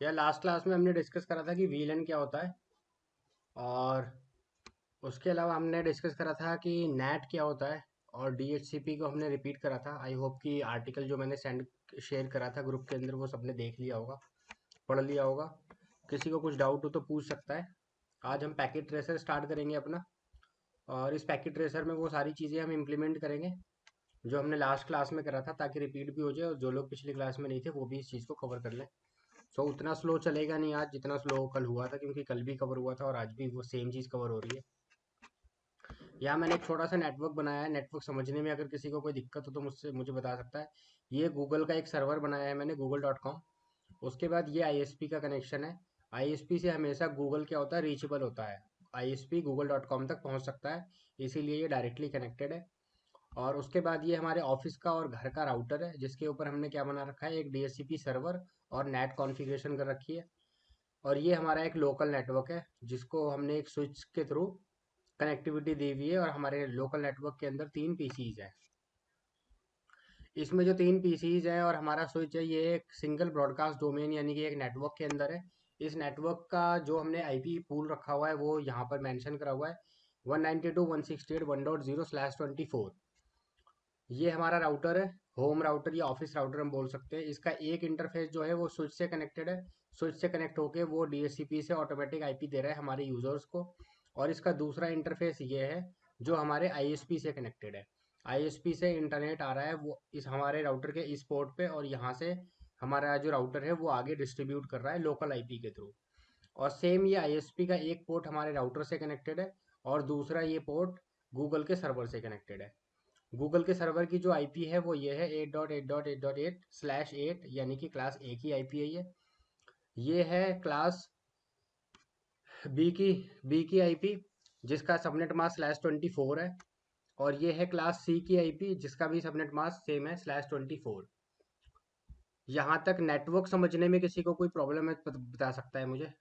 या last class में हमने डिस्कस करा था कि वीलन क्या होता है, और उसके अलावा हमने डिस्कस करा था कि नेट क्या होता है, और डीएचसीपी को हमने रिपीट करा था। आई होप कि आर्टिकल जो मैंने सेंड शेयर करा था ग्रुप के अंदर वो सबने देख लिया होगा, पढ़ लिया होगा। किसी को कुछ डाउट हो तो पूछ सकता है। आज हम पैकेट ट्रेसर स्टार्ट करेंगे अपना, और इस पैकेट ट्रेसर में वो सारी चीज़ें हम इम्प्लीमेंट करेंगे जो हमने लास्ट क्लास में करा था, ताकि रिपीट भी हो जाए और जो लोग पिछली क्लास में नहीं थे वो भी इस चीज़ को कवर कर लें। सो उतना स्लो चलेगा नहीं आज जितना स्लो कल हुआ था, क्योंकि कल भी कवर हुआ था और आज भी वो सेम चीज़ कवर हो रही है। यहाँ मैंने एक छोटा सा नेटवर्क बनाया है। नेटवर्क समझने में अगर किसी को कोई दिक्कत हो तो मुझे बता सकता है। ये गूगल का एक सर्वर बनाया है मैंने, google.com। उसके बाद ये आईएसपी का कनेक्शन है। आईएसपी से हमेशा गूगल क्या होता है, रीचेबल होता है। आईएसपी google.com तक पहुँच सकता है, इसीलिए ये डायरेक्टली कनेक्टेड है। और उसके बाद ये हमारे ऑफिस का और घर का राउटर है, जिसके ऊपर हमने क्या बना रखा है, एक डीएचसीपी सर्वर और नेट कॉन्फ़िगरेशन कर रखी है। और ये हमारा एक लोकल नेटवर्क है, जिसको हमने एक स्विच के थ्रू कनेक्टिविटी दी हुई है। और हमारे लोकल नेटवर्क के अंदर 3 पीसीज हैं। इसमें जो 3 पीसीज हैं और हमारा स्विच है, ये एक सिंगल ब्रॉडकास्ट डोमेन यानी कि एक नेटवर्क के अंदर है। इस नेटवर्क का जो हमने आईपी पूल रखा हुआ है वो यहाँ पर मेंशन करा हुआ है, 192.168.1.0/24। ये हमारा राउटर है, होम राउटर या ऑफिस राउटर हम बोल सकते हैं। इसका एक इंटरफेस जो है वो स्विच से कनेक्टेड है। स्विच से कनेक्ट होके वो डीएचसीपी से ऑटोमेटिक आईपी दे रहा है हमारे यूजर्स को। और इसका दूसरा इंटरफेस ये है जो हमारे आईएसपी से कनेक्टेड है। आईएसपी से इंटरनेट आ रहा है वो इस हमारे राउटर के इस पोर्ट पे, और यहाँ से हमारा जो राउटर है वो आगे डिस्ट्रीब्यूट कर रहा है लोकल आईपी के थ्रू। और सेम ये आईएसपी का एक पोर्ट हमारे राउटर से कनेक्टेड है, और दूसरा ये पोर्ट गूगल के सर्वर से कनेक्टेड है। गूगल के सर्वर की जो आईपी है वो ये है 8.8.8.8/8, यानी कि क्लास ए की आईपी है ये है क्लास बी की आईपी, जिसका सबनेट मास्क /24 है। और ये है क्लास सी की आईपी, जिसका भी सबनेट मास्क सेम है /24। यहाँ तक नेटवर्क समझने में किसी को कोई प्रॉब्लम है तो बता सकता है मुझे।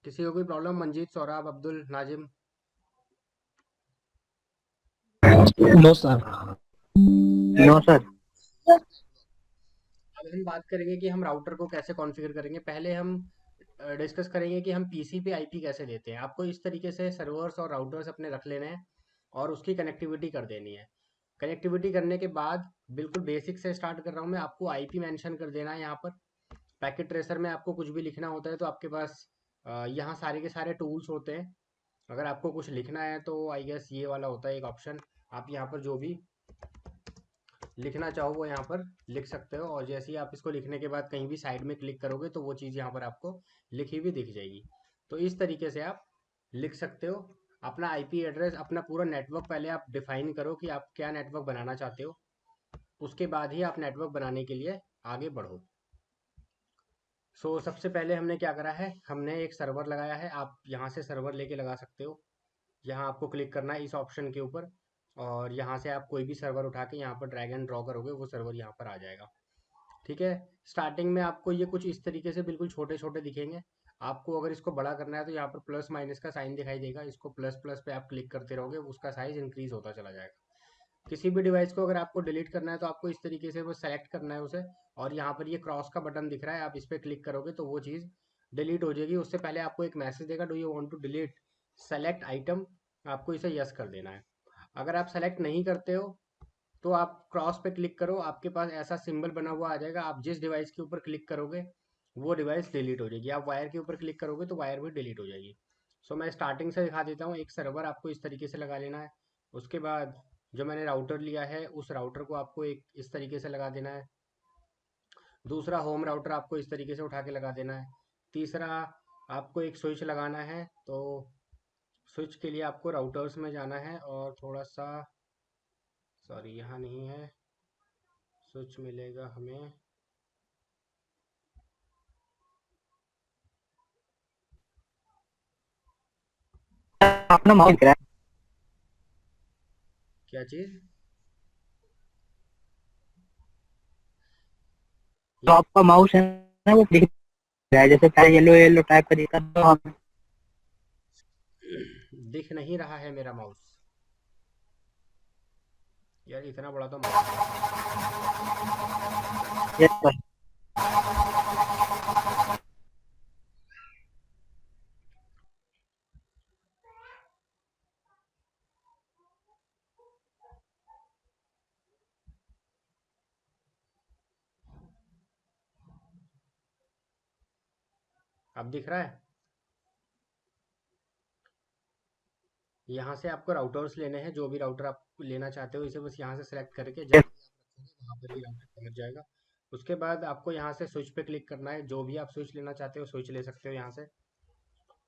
किसी को कोई problem? Manjeet, Saurabh, Abdul, Nazim. No sir. No sir. अब हम बात करेंगे कि हम राउटर को कैसे कॉन्फ़िगर करेंगे। पहले हम डिस्कस करेंगे कि हम पीसी पे आईपी कैसे देते हैं। आपको इस तरीके से सर्वर्स और राउटर्स अपने रख लेने हैं और उसकी कनेक्टिविटी कर देनी है। कनेक्टिविटी करने के बाद बिल्कुल बेसिक से स्टार्ट कर रहा हूँ मैं, आपको आईपी मेंशन कर देना है यहाँ पर। पैकेट ट्रेसर में आपको कुछ भी लिखना होता है तो आपके पास यहाँ सारे के सारे टूल्स होते हैं। अगर आपको कुछ लिखना है तो आई गेस ये वाला होता है एक ऑप्शन। आप यहाँ पर जो भी लिखना चाहो वो यहाँ पर लिख सकते हो, और जैसे ही आप इसको लिखने के बाद कहीं भी साइड में क्लिक करोगे तो वो चीज़ यहाँ पर आपको लिखी हुई दिख जाएगी। तो इस तरीके से आप लिख सकते हो। अपना आईपी एड्रेस, अपना पूरा नेटवर्क पहले आप डिफाइन करो कि आप क्या नेटवर्क बनाना चाहते हो। उसके बाद ही आप नेटवर्क बनाने के लिए आगे बढ़ो। सबसे पहले हमने क्या करा है, हमने एक सर्वर लगाया है। आप यहाँ से सर्वर लेके लगा सकते हो। यहाँ आपको क्लिक करना है इस ऑप्शन के ऊपर, और यहाँ से आप कोई भी सर्वर उठा के यहाँ पर ड्रैग एंड ड्रॉ करोगे वो सर्वर यहाँ पर आ जाएगा। ठीक है। स्टार्टिंग में आपको ये कुछ इस तरीके से बिल्कुल छोटे छोटे दिखेंगे। आपको अगर इसको बड़ा करना है तो यहाँ पर प्लस माइनस का साइन दिखाई देगा, इसको प्लस प्लस पे आप क्लिक करते रहोगे, उसका साइज इंक्रीज होता चला जाएगा। किसी भी डिवाइस को अगर आपको डिलीट करना है तो आपको इस तरीके से वो सेलेक्ट करना है उसे, और यहाँ पर ये क्रॉस का बटन दिख रहा है, आप इस पर क्लिक करोगे तो वो चीज़ डिलीट हो जाएगी। उससे पहले आपको एक मैसेज देगा, do you want to delete select item. आपको इसे यस कर देना है। अगर आप सेलेक्ट नहीं करते हो तो आप क्रॉस पे क्लिक करो, आपके पास ऐसा सिंबल बना हुआ आ जाएगा। आप जिस डिवाइस के ऊपर क्लिक करोगे वो डिवाइस डिलीट हो जाएगी। आप वायर के ऊपर क्लिक करोगे तो वायर भी डिलीट हो जाएगी। मैं स्टार्टिंग से दिखा देता हूँ। एक सर्वर आपको इस तरीके से लगा लेना है। उसके बाद जो मैंने राउटर लिया है उस राउटर को आपको एक इस तरीके से लगा देना है। दूसरा होम राउटर आपको इस तरीके से उठा के लगा देना है। तीसरा आपको एक स्विच लगाना है। तो स्विच के लिए आपको राउटर्स में जाना है, और थोड़ा सा, सॉरी यहाँ नहीं है, स्विच मिलेगा हमें। अपना माउस दिख रहा क्या चीज़? है, तो आपका माउस है ना वो दिख रहा है, जैसे पहले येलो येलो टाइप का दिखता तो हम दिख नहीं रहा है मेरा माउस। यार इतना बड़ा तो मत करो। Yes sir. अब दिख रहा है? यहाँ से आपको राउटर्स लेने हैं, जो भी राउटर आप लेना चाहते हो इसे बस यहाँ से सेलेक्ट करके जहाँ यस। भी आप रखोगे वहाँ पर ही राउटर पहुँच जाएगा। उसके बाद आपको यहाँ से स्विच पे क्लिक करना है, जो भी आप स्विच लेना चाहते हो स्विच ले सकते हो यहाँ से।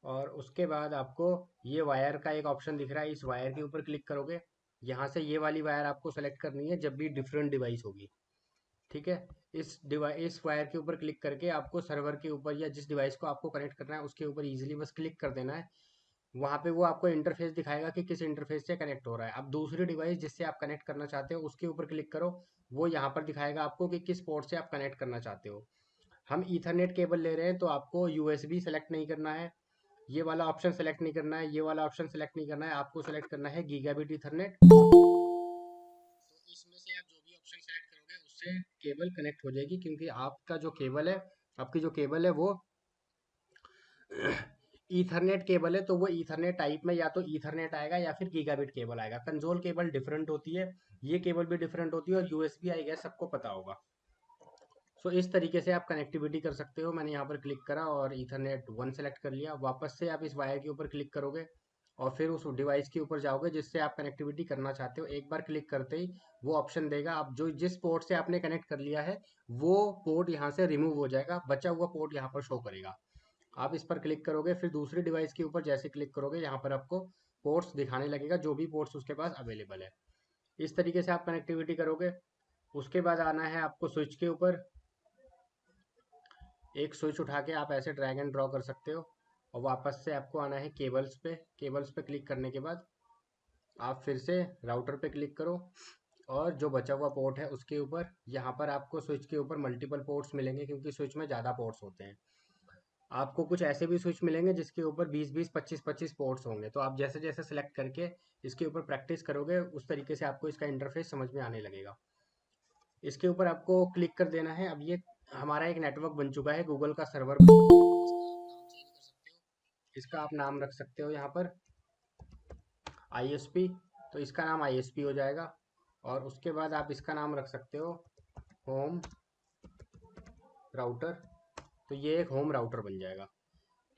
और उसके बाद आपको ये वायर का एक ऑप्शन दिख रहा है, इस वायर के ऊपर क्लिक करोगे। यहाँ से ये वाली वायर आपको सेलेक्ट करनी है जब भी डिफरेंट डिवाइस होगी, ठीक है। इस वायर के ऊपर क्लिक करके आपको सर्वर के ऊपर या जिस डिवाइस को आपको कनेक्ट करना है उसके ऊपर इजीली बस क्लिक कर देना है। वहाँ पे वो आपको इंटरफेस दिखाएगा कि किस इंटरफेस से कनेक्ट हो रहा है। अब दूसरी डिवाइस जिससे आप कनेक्ट करना चाहते हो उसके ऊपर क्लिक करो, वो यहाँ पर दिखाएगा आपको कि किस पोर्ट से आप कनेक्ट करना चाहते हो। हम ईथरनेट केबल ले रहे हैं तो आपको यूएसबी सेलेक्ट नहीं करना है, ये वाला ऑप्शन सेलेक्ट नहीं करना है, ये वाला ऑप्शन सेलेक्ट नहीं करना है, आपको सेलेक्ट करना है गीगाबिट ईथरनेट। तो इसमें से आप जो भी ऑप्शन सेलेक्ट करोगे उससे केबल कनेक्ट हो जाएगी, क्योंकि आपका जो केबल है, आपकी जो केबल है वो ईथरनेट केबल है, तो वो ईथरनेट टाइप में या तो ईथरनेट आएगा या फिर गीगाबिट केबल आएगा। कंसोल केबल डिफरेंट होती है, ये केबल भी डिफरेंट होती है, और यूएसबी आई गेस सबको पता होगा। सो इस तरीके से आप कनेक्टिविटी कर सकते हो। मैंने यहाँ पर क्लिक करा और ईथरनेट 1 सेलेक्ट कर लिया। वापस से आप इस वायर के ऊपर क्लिक करोगे और फिर उस डिवाइस के ऊपर जाओगे जिससे आप कनेक्टिविटी करना चाहते हो। एक बार क्लिक करते ही वो ऑप्शन देगा, आप जो जिस पोर्ट से आपने कनेक्ट कर लिया है वो पोर्ट यहाँ से रिमूव हो जाएगा, बचा हुआ पोर्ट यहाँ पर शो करेगा। आप इस पर क्लिक करोगे, फिर दूसरी डिवाइस के ऊपर जैसे क्लिक करोगे यहाँ पर आपको पोर्ट्स दिखाने लगेगा, जो भी पोर्ट्स उसके पास अवेलेबल है। इस तरीके से आप कनेक्टिविटी करोगे। उसके बाद आना है आपको स्विच के ऊपर। एक स्विच उठा के आप ऐसे ड्रैग एंड ड्रॉ कर सकते हो, और वापस से आपको आना है केबल्स पे। केबल्स पे क्लिक करने के बाद आप फिर से राउटर पे क्लिक करो, और जो बचा हुआ पोर्ट है उसके ऊपर, यहाँ पर आपको स्विच के ऊपर मल्टीपल पोर्ट्स मिलेंगे क्योंकि स्विच में ज़्यादा पोर्ट्स होते हैं। आपको कुछ ऐसे भी स्विच मिलेंगे जिसके ऊपर 20-20, 25-25 पोर्ट्स होंगे। तो आप जैसे जैसे सेलेक्ट करके इसके ऊपर प्रैक्टिस करोगे उस तरीके से आपको इसका इंटरफेस समझ में आने लगेगा। इसके ऊपर आपको क्लिक कर देना है। अब ये हमारा एक नेटवर्क बन चुका है, गूगल का सर्वर बन चुका है। इसका आप नाम रख सकते हो यहाँ पर ISP, तो इसका नाम ISP हो जाएगा। और उसके बाद आप इसका नाम रख सकते हो होम राउटर, तो ये एक होम राउटर बन जाएगा,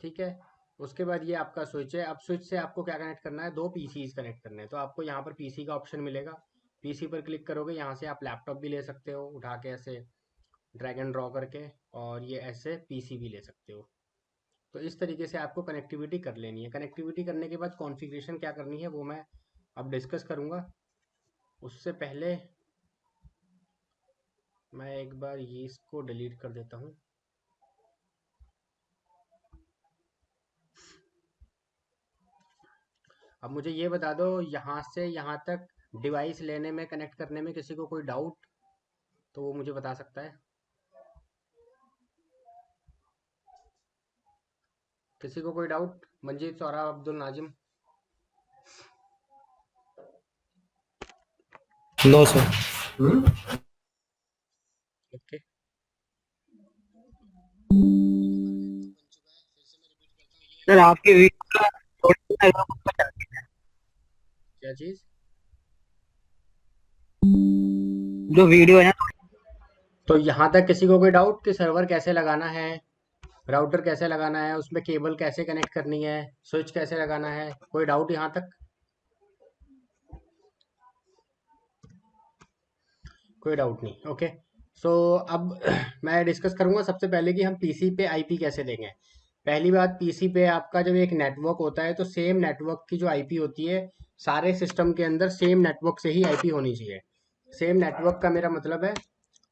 ठीक है। उसके बाद ये आपका स्विच है। अब स्विच से आपको क्या कनेक्ट करना है, दो पीसीज कनेक्ट करने हैं, तो आपको यहाँ पर पीसी का ऑप्शन मिलेगा। पीसी पर क्लिक करोगे, यहाँ से आप लैपटॉप भी ले सकते हो उठा के ऐसे ड्रैग एंड ड्रॉ करके, और ये ऐसे पीसी भी ले सकते हो। तो इस तरीके से आपको कनेक्टिविटी कर लेनी है। कनेक्टिविटी करने के बाद कॉन्फ़िगरेशन क्या करनी है वो मैं अब डिस्कस करूँगा। उससे पहले मैं एक बार ये इसको डिलीट कर देता हूँ। अब मुझे ये बता दो, यहाँ से यहाँ तक डिवाइस लेने में, कनेक्ट करने में किसी को कोई डाउट तो वो मुझे बता सकता है। किसी को कोई doubt? Manjeet, Saurabh, Abdul, Nazim? No sir. Okay. Sir आपकी वीडियो थोड़ी क्या चीज़? जो वीडियो है ना, तो यहाँ तक किसी को कोई डाउट कि सर्वर कैसे लगाना है, राउटर कैसे लगाना है, उसमें केबल कैसे कनेक्ट करनी है, स्विच कैसे लगाना है, कोई डाउट यहाँ तक? कोई डाउट नहीं, ओके। सो अब मैं डिस्कस करूंगा सबसे पहले कि हम पीसी पे आईपी कैसे देंगे। पहली बात, पीसी पे आपका जब एक नेटवर्क होता है तो सेम नेटवर्क की जो आईपी होती है, सारे सिस्टम के अंदर सेम नेटवर्क से ही आईपी होनी चाहिए। सेम नेटवर्क का मेरा मतलब है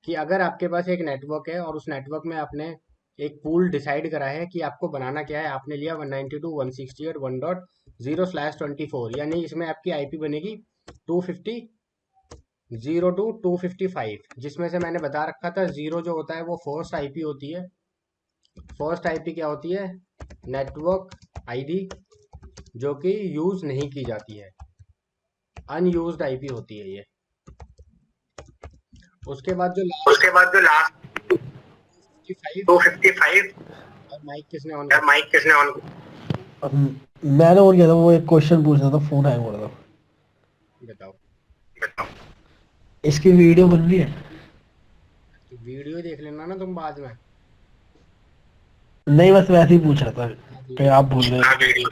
कि अगर आपके पास एक नेटवर्क है और उस नेटवर्क में आपने एक पूल डिसाइड करा है कि आपको बनाना क्या है, आपने लिया 192.168.1.0/24, यानी इसमें आपकी आईपी बनेगी 250.0 to 255, जिसमें से मैंने बता रखा था 0 जो होता है वो फर्स्ट आईपी होती है। फर्स्ट आईपी क्या होती है? नेटवर्क आईडी, जो कि यूज नहीं की जाती है, अनयूज्ड आईपी होती है ये। उसके बाद जो लास्ट 255 255 और माइक किसने ऑन यार कर माइक किसने ऑन मैंने और किया था, वो एक क्वेश्चन पूछ रहा था, फोन हैंग हो रहा था। बताओ। बताओ। इसकी वीडियो बन रही है? तो वीडियो देख लेना ना तुम बाद में। नहीं, बस वैसे ही पूछ रहा था हाँ कि वीडियो आप देख भूल लेना। गए। हाँ वीडियो।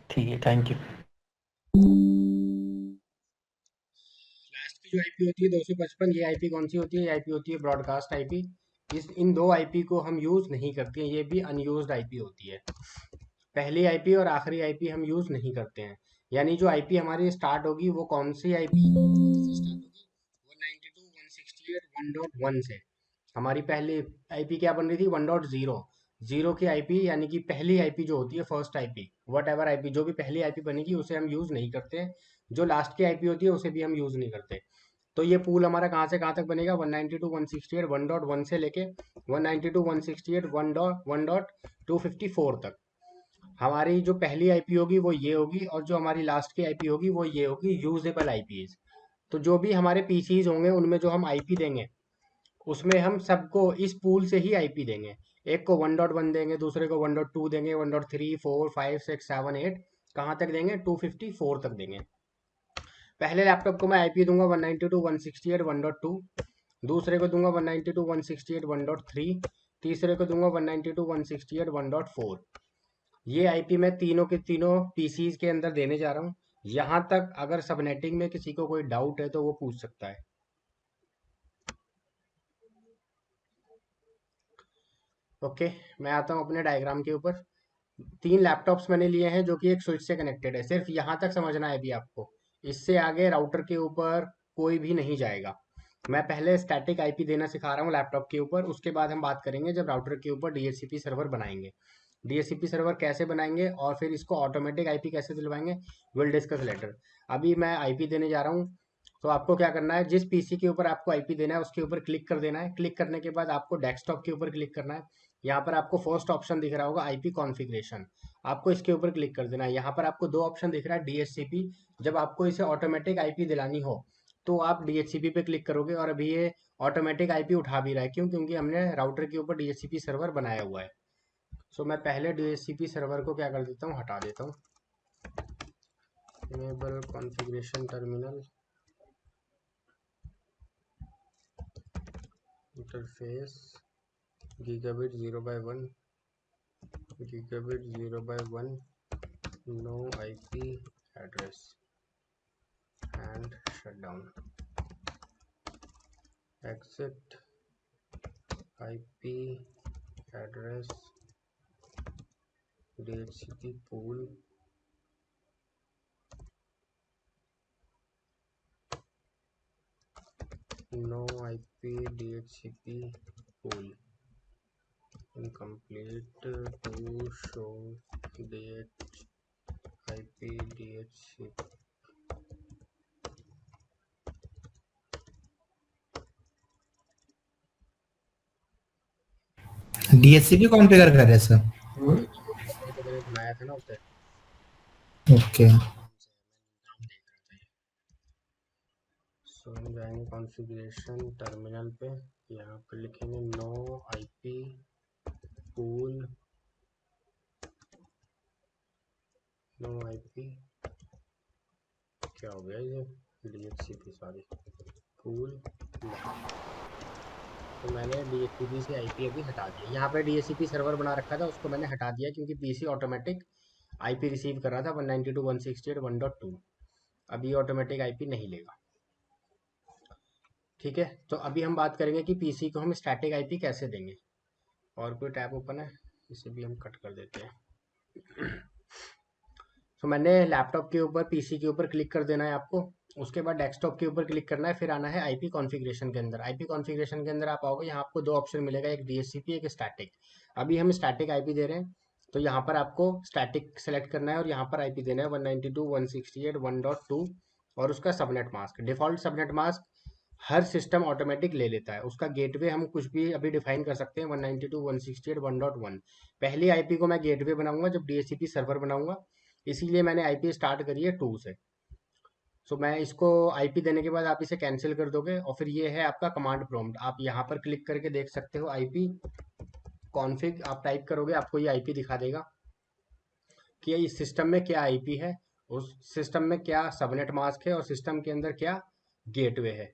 ठीक है, थैंक यू। लास्ट की जो आईपी होती है 255, ये आईपी कौन सी होती है? ये आईपी होती है ब्रॉडकास्ट आईपी। इन दो आईपी को हम यूज नहीं करते हैं, ये भी अनयूज्ड आईपी होती है। पहली आईपी और आखिरी आईपी हम यूज नहीं करते हैं। यानी जो आईपी हमारी स्टार्ट होगी वो कौन सी आईपी से स्टार्ट होगी? 192.168.1.1 से। हमारी पहली आईपी क्या बन रही थी? 1.0। जीरो की आईपी यानी कि पहली आईपी जो होती है, first IP, what ever IP, जो भी पहली आईपी बनेगी उसे हम यूज नहीं करते। जो लास्ट की आईपी होती है उसे भी हम यूज नहीं करते। तो ये पूल हमारा कहाँ से कहाँ तक बनेगा? 192.168.1.1 से लेके 192.168.1.1.254 तक। हमारी जो पहली आईपी होगी वो ये होगी, और जो हमारी लास्ट की आईपी होगी वो ये होगी, यूजेबल आईपीज। तो जो भी हमारे पीसीज होंगे उनमें जो हम आईपी देंगे, उसमें हम सबको इस पूल से ही आईपी देंगे। एक को 1.1 देंगे, दूसरे को 1.2 देंगे, 1.3, 4, 5, 6, 7, 8, कहाँ तक देंगे? 254 तक देंगे। पहले लैपटॉप को मैं आईपी दूंगा 192.168.1.2, दूसरे को दूंगा 192.168.1.3, तीसरे को दूंगा 192.168.1.4। ये आईपी मैं तीनों के तीनों पीसीज के अंदर देने जा रहा हूँ। यहाँ तक अगर सबनेटिंग में किसी को कोई डाउट है तो वो पूछ सकता है। ओके, मैं आता हूँ अपने डायग्राम के ऊपर। तीन लैपटॉप्स मैंने लिए हैं जो कि एक स्विच से कनेक्टेड है, सिर्फ यहाँ तक समझना है अभी आपको। इससे आगे राउटर के ऊपर कोई भी नहीं जाएगा। मैं पहले स्टैटिक आईपी देना सिखा रहा हूँ लैपटॉप के ऊपर, उसके बाद हम बात करेंगे जब राउटर के ऊपर डीएचसीपी सर्वर बनाएंगे। डीएचसीपी सर्वर कैसे बनाएंगे और फिर इसको ऑटोमेटिक आईपी कैसे दिलवाएंगे, विल डिस्कस लेटर। अभी मैं आईपी देने जा रहा हूँ। तो आपको क्या करना है, जिस पीसी के ऊपर आपको आईपी देना है उसके ऊपर क्लिक कर देना है। क्लिक करने के बाद आपको डेस्कटॉप के ऊपर क्लिक करना है। यहाँ पर आपको फर्स्ट ऑप्शन दिख रहा होगा आईपी कॉन्फ़िगरेशन, आपको इसके ऊपर क्लिक कर देना है। यहाँ पर आपको दो ऑप्शन दिख रहा है, डीएचसीपी। जब आपको इसे ऑटोमेटिक आईपी दिलानी हो तो आप डीएचसीपी पे क्लिक करोगे, और अभी ये ऑटोमेटिक आईपी उठा भी रहा है। क्यों? क्योंकि हमने राउटर के ऊपर डीएचसीपी सर्वर बनाया हुआ है। सो मैं पहले डीएचसीपी सर्वर को क्या कर देता हूँ, हटा देता हूँ। Enable configuration terminal, interface, gigabit 0/1, gigabit 0/1, no IP address, and shut down. Exit IP address DHCP pool, no IP DHCP pool, incomplete to show IP DHCP. DHCP configure कर रहे हैं सर। हाँ जी, ये तो मैंने बनाया था ना उसे। ओके। नाम से मैंने नाम देख रहा था ये। सो हम जाएंगे कॉन्फ़िगरेशन टर्मिनल पे, यहाँ पे लिखेंगे no IP pool, no IP, क्या हो गया ये, DHCP सॉरी, पूल। तो मैंने डीएचसीपी से आईपी अभी हटा दिया। यहाँ पे डीएचसीपी सर्वर बना रखा था, उसको मैंने हटा दिया क्योंकि पीसी ऑटोमेटिक आईपी रिसीव कर रहा था 192.168.1.2। अब ये ऑटोमेटिक आईपी नहीं लेगा। ठीक है, तो अभी हम बात करेंगे कि पीसी को हम स्टैटिक आईपी कैसे देंगे। और कोई टैब ओपन है, इसे भी हम कट कर देते हैं। तो मैंने लैपटॉप के ऊपर, पीसी के ऊपर क्लिक कर देना है आपको। उसके बाद डेस्कटॉप के ऊपर क्लिक करना है, फिर आना है आईपी कॉन्फ़िगरेशन के अंदर। आईपी कॉन्फ़िगरेशन के अंदर आप आओगे, यहाँ आपको दो ऑप्शन मिलेगा, एक डीएचसीपी, एक स्टैटिक। अभी हम स्टैटिक आईपी दे रहे हैं, तो यहाँ पर आपको स्टैटिक सेलेक्ट करना है और यहाँ पर आईपी देना है 192.168.1.2 और उसका subnet mask. Default subnet mask हर सिस्टम ऑटोमेटिक ले लेता है। उसका गेटवे हम कुछ भी अभी डिफाइन कर सकते हैं, 192.168.1.1। पहली आईपी को मैं गेटवे बनाऊंगा जब डीएचसीपी सर्वर बनाऊंगा, इसीलिए मैंने आईपी स्टार्ट करी है 2 से। सो मैं इसको आईपी देने के बाद आप इसे कैंसिल कर दोगे और फिर ये है आपका कमांड प्रॉम्प्ट। आप यहाँ पर क्लिक करके देख सकते हो आईपी कॉन्फ़िग आप टाइप करोगे, आपको ये आईपी दिखा देगा कि इस सिस्टम में क्या आईपी है, उस सिस्टम में क्या सबनेट मास्क है और सिस्टम के अंदर क्या गेटवे है।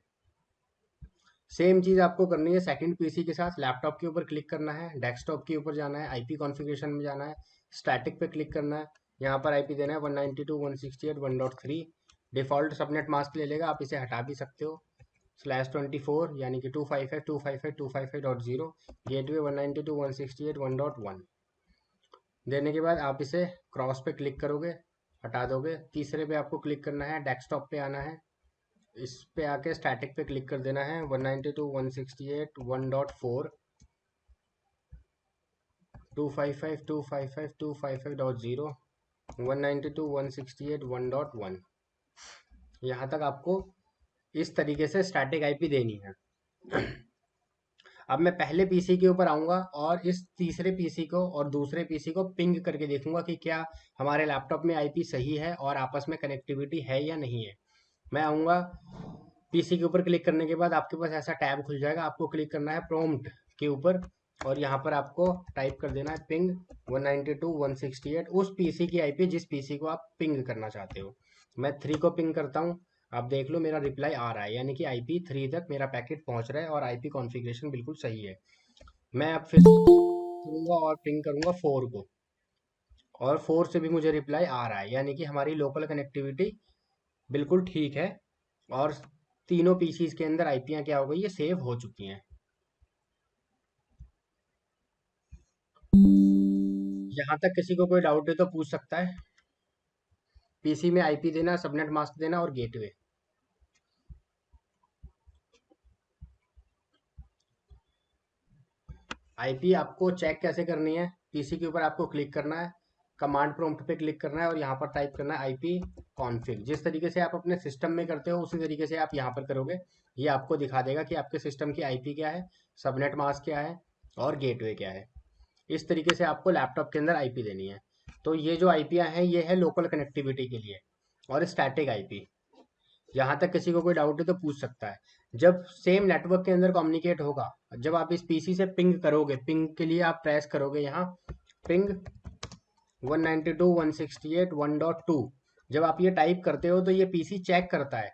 सेम चीज़ आपको करनी है सेकंड पीसी के साथ। लैपटॉप के ऊपर क्लिक करना है, डेस्कटॉप के ऊपर जाना है, आईपी कॉन्फ़िगरेशन में जाना है, स्टैटिक पे क्लिक करना है, यहाँ पर आईपी देना है 192.168.1.3। डिफ़ॉल्ट सबनेट मास्क ले लेगा, आप इसे हटा भी सकते हो। /24 यानी कि 255.255.255.0 गेटवे 192.168.1.1 देने के बाद आप इसे क्रॉस पे क्लिक करोगे, हटा दोगे। तीसरे पे आपको क्लिक करना है, डेस्कटॉप पे आना है, इस पे आके स्टैटिक पे क्लिक कर देना है 192.168.1.4 255.255.255.0 192.168.1.1। यहाँ तक आपको इस तरीके से स्टैटिक आईपी देनी है। अब मैं पहले पीसी के ऊपर आऊँगा और इस तीसरे पीसी को और दूसरे पीसी को पिंग करके देखूंगा कि क्या हमारे लैपटॉप में आईपी सही है और आपस में कनेक्टिविटी है या नहीं है। मैं आऊँगा, पीसी के ऊपर क्लिक करने के बाद आपके पास ऐसा टैब खुल जाएगा। आपको क्लिक करना है प्रॉम्प्ट के ऊपर और यहाँ पर आपको टाइप कर देना है पिंग 192.168 उस पीसी की आईपी जिस पीसी को आप पिंग करना चाहते हो। मैं 3 को पिंग करता हूँ, आप देख लो मेरा रिप्लाई आ रहा है, यानी कि आईपी 3 तक मेरा पैकेट पहुँच रहा है और आईपी कॉन्फ़िगरेशन बिल्कुल सही है। मैं अब फिर करूँगा और पिंग करूँगा 4 को और 4 से भी मुझे रिप्लाई आ रहा है, यानी कि हमारी लोकल कनेक्टिविटी बिल्कुल ठीक है और तीनों पीसीज के अंदर आईपियाँ क्या हो गई, ये सेव हो चुकी हैं। यहाँ तक किसी को कोई डाउट है तो पूछ सकता है। पीसी में आईपी देना, सबनेट मास्क देना और गेटवे। आईपी आपको चेक कैसे करनी है, पीसी के ऊपर आपको क्लिक करना है, कमांड प्रॉम्प्ट पे क्लिक करना है और यहाँ पर टाइप करना है आईपी कॉन्फ़िग। जिस तरीके से आप अपने सिस्टम में करते हो उसी तरीके से आप यहाँ पर करोगे। ये आपको दिखा देगा कि आपके सिस्टम की आईपी क्या है, सबनेट मास्क क्या है और गेटवे क्या है। इस तरीके से आपको लैपटॉप के अंदर आईपी देनी है। तो ये जो आईपियाँ हैं ये है लोकल कनेक्टिविटी के लिए और स्टैटिक आईपी। यहाँ तक किसी को कोई डाउट है तो पूछ सकता है। जब सेम नेटवर्क के अंदर कम्युनिकेट होगा, जब आप इस पीसी से पिंग करोगे, पिंग के लिए आप प्रेस करोगे यहाँ पिंग 192.168.1.2। जब आप ये टाइप करते हो तो ये पीसी चेक करता है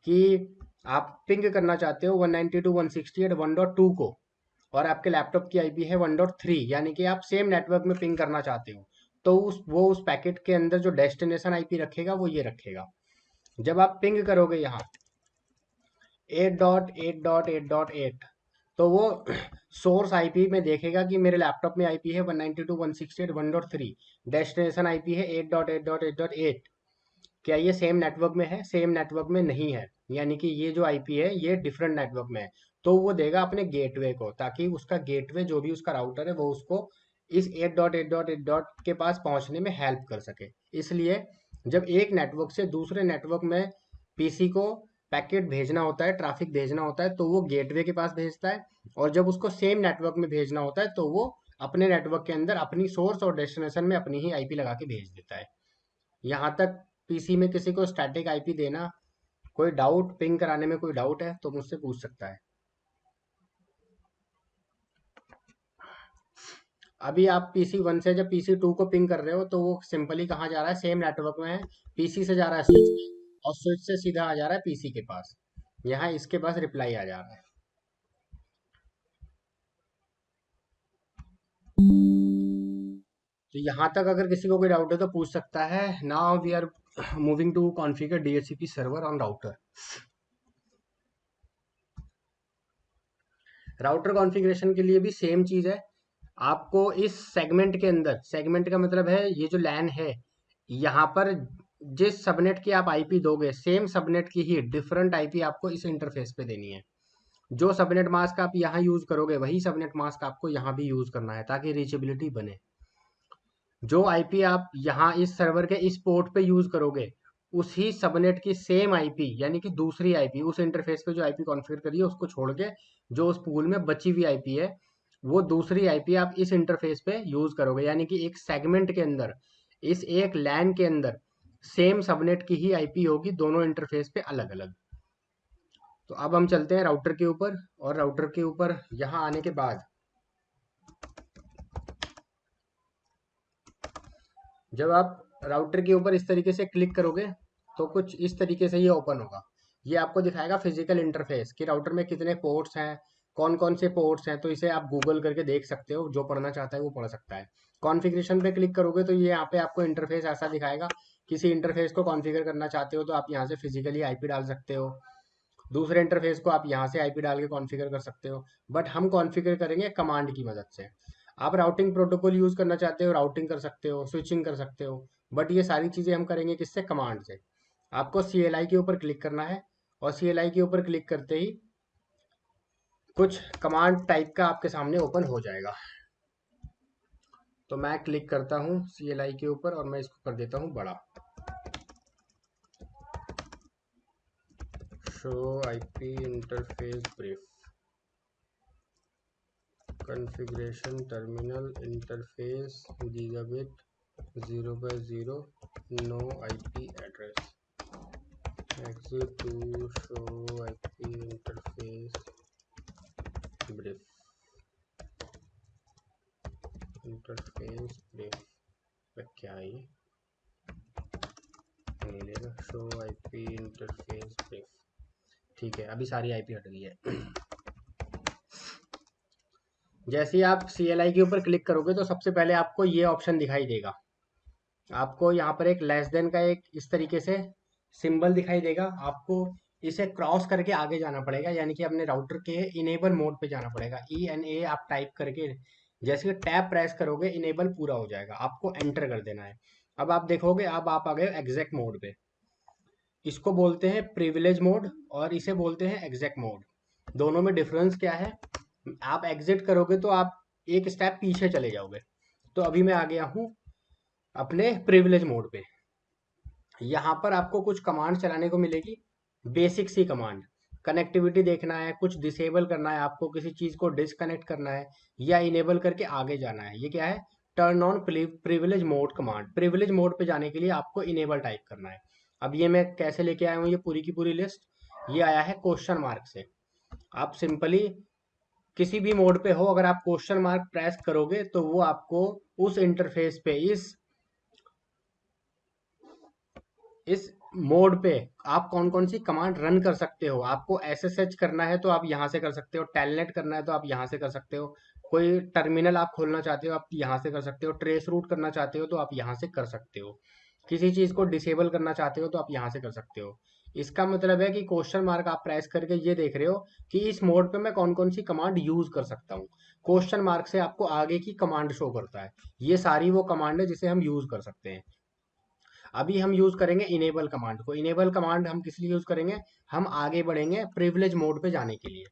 कि आप पिंग करना चाहते हो 192.168.1.2 को और आपके लैपटॉप की आईपी है 1.3, यानी कि आप सेम नेटवर्क में पिंग करना चाहते हो। तो उस पैकेट के अंदर जो डेस्टिनेशन आईपी रखेगा वो ये रखेगा। जब आप पिंग करोगे यहाँ 8.8.8.8 तो वो सोर्स आईपी में देखेगा कि मेरे लैपटॉप में आईपी है 192.168.1.3, डेस्टिनेशन आईपी है 8.8.8.8। क्या ये सेम नेटवर्क में है? सेम नेटवर्क में नहीं है, यानी कि ये जो आईपी है ये डिफरेंट नेटवर्क में है। तो वो देगा अपने गेटवे को, ताकि उसका गेटवे जो भी उसका राउटर है वो उसको इस 8.8.8. के पास पहुंचने में हेल्प कर सके। इसलिए जब एक नेटवर्क से दूसरे नेटवर्क में पीसी को पैकेट भेजना होता है, ट्रैफिक भेजना होता है, तो वो गेटवे के पास भेजता है और जब उसको सेम नेटवर्क में भेजना होता है तो वो अपने नेटवर्क के अंदर अपनी सोर्स और डेस्टिनेशन में अपनी ही आईपी लगा के भेज देता है। यहाँ तक पीसी में किसी को स्टैटिक आईपी देना, कोई डाउट, पिंग कराने में कोई डाउट है तो मुझसे पूछ सकता है। अभी आप पीसी 1 से जब पीसी 2 को पिंग कर रहे हो तो वो सिंपली कहाँ जा रहा है, सेम नेटवर्क में है, पीसी से जा रहा है स्विच पे और स्विच से सीधा आ जा रहा है पीसी के पास। यहाँ इसके पास रिप्लाई आ जा रहा है। तो यहाँ तक अगर किसी को कोई डाउट है तो पूछ सकता है। Now we are moving to configure DHCP server on router. Router configuration के लिए भी सेम चीज़ है। आपको इस सेगमेंट के अंदर, सेगमेंट का मतलब है ये जो लैन है, यहाँ पर जिस सबनेट की आप आईपी दोगे सेम सबनेट की ही डिफरेंट आईपी आपको इस इंटरफेस पे देनी है। जो सबनेट मास्क आप यहाँ यूज़ करोगे वही सबनेट मास्क आपको यहाँ भी यूज़ करना है ताकि रीचेबिलिटी बने। जो आईपी आप यहाँ इस सर्वर के इस पोर्ट पे यूज़ करोगे उसी सबनेट की सेम आईपी, यानी कि दूसरी आईपी, उस इंटरफेस पे जो आईपी कॉन्फ़िगर करी है उसको छोड़ के जो उस पूल में बची हुई आईपी है वो दूसरी आईपी आप इस इंटरफेस पे यूज़ करोगे। यानी कि एक सेगमेंट के अंदर, इस एक लैन के अंदर सेम सबनेट की ही आईपी होगी, दोनों इंटरफेस पे अलग अलग। तो अब हम चलते हैं राउटर के ऊपर, और राउटर के ऊपर यहाँ आने के बाद जब आप राउटर के ऊपर इस तरीके से क्लिक करोगे तो कुछ इस तरीके से ये ओपन होगा। ये आपको दिखाएगा फिजिकल इंटरफेस कि राउटर में कितने पोर्ट्स हैं, कौन कौन से पोर्ट्स हैं। तो इसे आप गूगल करके देख सकते हो, जो पढ़ना चाहता है वो पढ़ सकता है। कॉन्फ़िगरेशन पे क्लिक करोगे तो ये यहाँ पे आपको इंटरफेस ऐसा दिखाएगा। किसी इंटरफेस को कॉन्फ़िगर करना चाहते हो तो आप यहाँ से फिजिकली आईपी डाल सकते हो, दूसरे इंटरफेस को आप यहाँ से आईपी डाल के कॉन्फ़िगर कर सकते हो। बट हम कॉन्फ़िगर करेंगे कमांड की मदद से। आप राउटिंग प्रोटोकॉल यूज़ करना चाहते हो, राउटिंग कर सकते हो, स्विचिंग कर सकते हो, बट ये सारी चीज़ें हम करेंगे किससे? कमांड से। आपको CLI के ऊपर क्लिक करना है, और CLI के ऊपर क्लिक करते ही कुछ कमांड टाइप का आपके सामने ओपन हो जाएगा। तो मैं क्लिक करता हूँ CLI के ऊपर और मैं इसको कर देता हूँ बड़ा। Show IP interface brief, configuration terminal interface gigabit 0x0 no IP address, exit to show IP interface brief, interface brief क्या है ये? नहीं लेगा, शो IP इंटरफेस ब्रीफ। ठीक है, अभी सारी IP हट गई है। जैसे ही आप CLI के ऊपर क्लिक करोगे तो सबसे पहले आपको ये ऑप्शन दिखाई देगा। आपको यहाँ पर एक लेस देन का एक इस तरीके से सिंबल दिखाई देगा। आपको इसे क्रॉस करके आगे जाना पड़ेगा, यानी कि अपने राउटर के इनेबल मोड पे जाना पड़ेगा। ENA आप टाइप करके जैसे टैब प्रेस करोगे इनेबल पूरा हो जाएगा, आपको एंटर कर देना है। अब आप देखोगे, अब आप आ गए एग्जैक्ट मोड पे। इसको बोलते हैं प्रिविलेज मोड और इसे बोलते हैं एग्जैक्ट मोड। दोनों में डिफरेंस क्या है? आप एग्जिट करोगे तो आप एक स्टेप पीछे चले जाओगे। तो अभी मैं आ गया हूँ अपने प्रिविलेज मोड पे। यहाँ पर आपको कुछ कमांड चलाने को मिलेगी, बेसिक सी कमांड। कनेक्टिविटी देखना है, कुछ डिसेबल करना है, आपको किसी चीज़ को डिसकनेक्ट करना है या इनेबल करके आगे जाना है। ये क्या है? Turn on privilege mode command. Privilege mode पे जाने के लिए आपको इनेबल टाइप करना है। अब ये मैं कैसे लेके आया हूँ ये पूरी की पूरी लिस्ट? ये आया है क्वेश्चन मार्क से। आप सिंपली किसी भी मोड पे हो, अगर आप क्वेश्चन मार्क प्रेस करोगे तो वो आपको उस इंटरफेस पे इस मोड पे आप कौन कौन सी कमांड रन कर सकते हो। आपको SSH करना है तो आप यहाँ से कर सकते हो, टेलनेट करना है तो आप यहाँ से कर सकते हो, कोई टर्मिनल आप खोलना चाहते हो आप यहाँ से कर सकते हो, ट्रेस रूट करना चाहते हो तो आप यहाँ से कर सकते हो, किसी चीज़ को डिसेबल करना चाहते हो तो आप यहाँ से कर सकते हो। इसका मतलब है कि क्वेश्चन मार्क आप प्रेस करके ये देख रहे हो कि इस मोड पे मैं कौन कौन सी कमांड यूज कर सकता हूँ। क्वेश्चन मार्क से आपको आगे की कमांड शो करता है। ये सारी वो कमांड है जिसे हम यूज कर सकते हैं। अभी हम यूज करेंगे इनेबल कमांड को। इनेबल कमांड हम किस लिए यूज करेंगे? हम आगे बढ़ेंगे प्रिविलेज मोड पे जाने के लिए।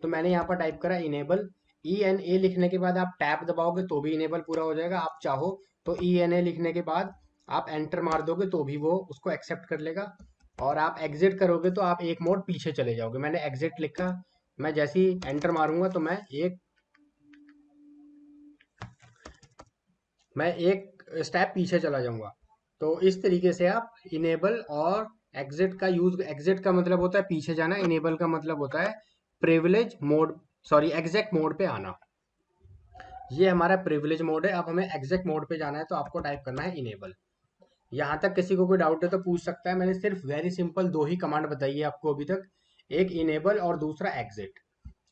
तो मैंने यहाँ पर टाइप करा इनेबल। ENA लिखने के बाद आप टैब दबाओगे तो भी इनेबल पूरा हो जाएगा। आप चाहो तो ENA लिखने के बाद आप एंटर मार दोगे तो भी वो उसको एक्सेप्ट कर लेगा। और आप एग्जिट करोगे तो आप एक मोड पीछे चले जाओगे। मैंने एग्जिट लिखा, मैं जैसे ही एंटर मारूंगा तो मैं एक स्टेप पीछे चला जाऊंगा। तो इस तरीके से आप इनेबल और एग्जिट का यूज, एग्जिट का मतलब होता है पीछे जाना, इनेबल का मतलब होता है privilege mode, sorry exact mode पे आना। ये हमारा प्रिविलेज मोड है। अब हमें एग्जैक्ट मोड पे जाना है तो आपको टाइप करना है इनेबल। यहाँ तक किसी को कोई डाउट है तो पूछ सकता है। मैंने सिर्फ वेरी सिंपल दो ही कमांड बताई है आपको अभी तक, एक इनेबल और दूसरा एग्जिट।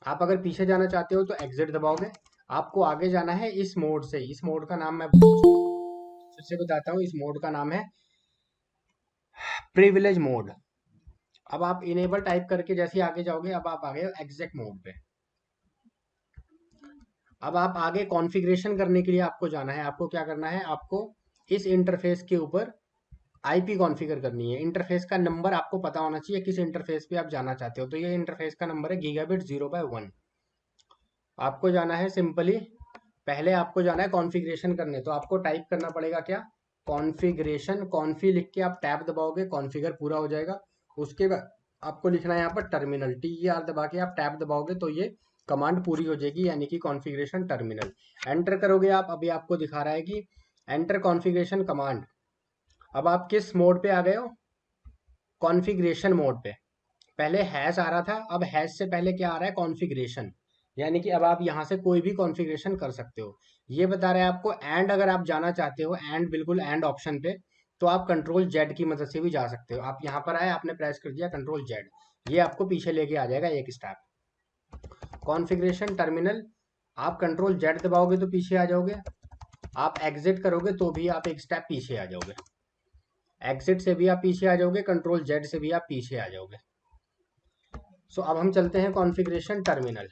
आप अगर पीछे जाना चाहते हो तो एग्जिट दबाओगे। आपको आगे जाना है इस मोड से। इस मोड का नाम मैं फिर से बताता हूँ, इस मोड का नाम है प्रिविलेज मोड। अब आप इनेबल टाइप करके जैसे ही आगे जाओगे, अब आप आ गए एग्जैक्ट मोड पे। अब आप आगे कॉन्फ़िगरेशन करने के लिए आपको जाना है। आपको क्या करना है? आपको इस इंटरफेस के ऊपर IP कॉन्फ़िगर करनी है। इंटरफेस का नंबर आपको पता होना चाहिए किस इंटरफेस पे आप जाना चाहते हो। तो ये इंटरफेस का नंबर है गीगाबिट 0/1। आपको जाना है सिंपली, पहले आपको जाना है कॉन्फ़िगरेशन करने। तो आपको टाइप करना पड़ेगा क्या? कॉन्फ़िगरेशन। कॉन्फ़ी लिख के आप टैब दबाओगे, कॉन्फ़िगर पूरा हो जाएगा। उसके बाद आपको लिखना है यहाँ पर टर्मिनल। TER दबा के आप टैब दबाओगे तो ये कमांड पूरी हो जाएगी, यानी कि कॉन्फ़िगरेशन टर्मिनल। एंटर करोगे आप, अभी आपको दिखा रहा है कि एंटर कॉन्फ़िगरेशन कमांड। अब आप किस मोड पे आ गए हो? कॉन्फ़िगरेशन मोड पे। पहले हैश आ रहा था, अब हैश से पहले क्या आ रहा है? कॉन्फ़िगरेशन। यानी कि अब आप यहाँ से कोई भी कॉन्फ़िगरेशन कर सकते हो। ये बता रहा है आपको एंड, अगर आप जाना चाहते हो एंड, बिल्कुल एंड ऑप्शन पे, तो आप कंट्रोल जेड की मदद से भी जा सकते हो। आप यहाँ पर आए, आपने प्रेस कर दिया कंट्रोल जेड, ये आपको पीछे लेके आ जाएगा एक स्टेप। कॉन्फ़िगरेशन टर्मिनल, आप कंट्रोल जेड दबाओगे तो पीछे आ जाओगे, आप एग्जिट करोगे तो भी आप एक स्टेप पीछे आ जाओगे। एग्जिट से भी आप पीछे आ जाओगे, कंट्रोल जेड से भी आप पीछे आ जाओगे। सो अब हम चलते हैं कॉन्फ़िगरेशन टर्मिनल।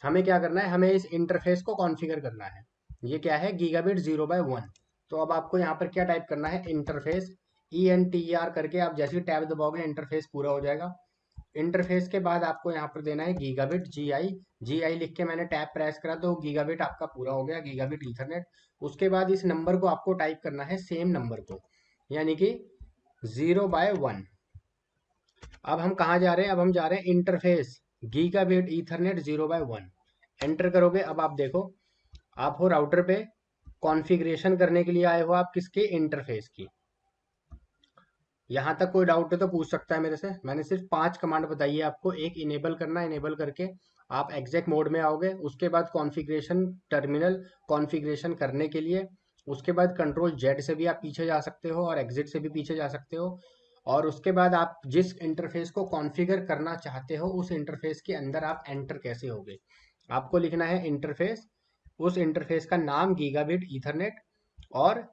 हमें क्या करना है? हमें इस इंटरफेस को कॉन्फ़िगर करना है। ये क्या है? गीगाबिट 0/1। तो अब आपको यहाँ पर क्या टाइप करना है? इंटरफेस, ENTER करके आप जैसे ही टैब दबाओगे इंटरफेस पूरा हो जाएगा। इंटरफेस के बाद आपको यहाँ पर देना है गीगाबिट GI लिख के मैंने टैब प्रेस करा तो गीगाबिट आपका पूरा हो गया, गीगाबिट ईथरनेट। उसके बाद इस नंबर को आपको टाइप करना है, सेम नंबर को, यानी कि 0/1। अब हम कहाँ जा रहे हैं? अब हम जा रहे हैं इंटरफेस गीगाबिट ईथरनेट 0/1। एंटर करोगे, अब आप देखो, आप हो राउटर पे, कॉन्फ़िगरेशन करने के लिए आए हो आप किसके? इंटरफेस की। यहाँ तक कोई डाउट है तो पूछ सकता है मेरे से। मैंने सिर्फ 5 कमांड बताई है आपको। एक इनेबल करना, इनेबल करके आप एग्जैक्ट मोड में आओगे। उसके बाद कॉन्फ़िगरेशन टर्मिनल, कॉन्फ़िगरेशन करने के लिए। उसके बाद कंट्रोल जेड से भी आप पीछे जा सकते हो और एग्जिट से भी पीछे जा सकते हो। और उसके बाद आप जिस इंटरफेस को कॉन्फ़िगर करना चाहते हो उस इंटरफेस के अंदर आप एंटर कैसे होगे? आपको लिखना है इंटरफेस, उस इंटरफेस का नाम गीगाबिट ईथरनेट, और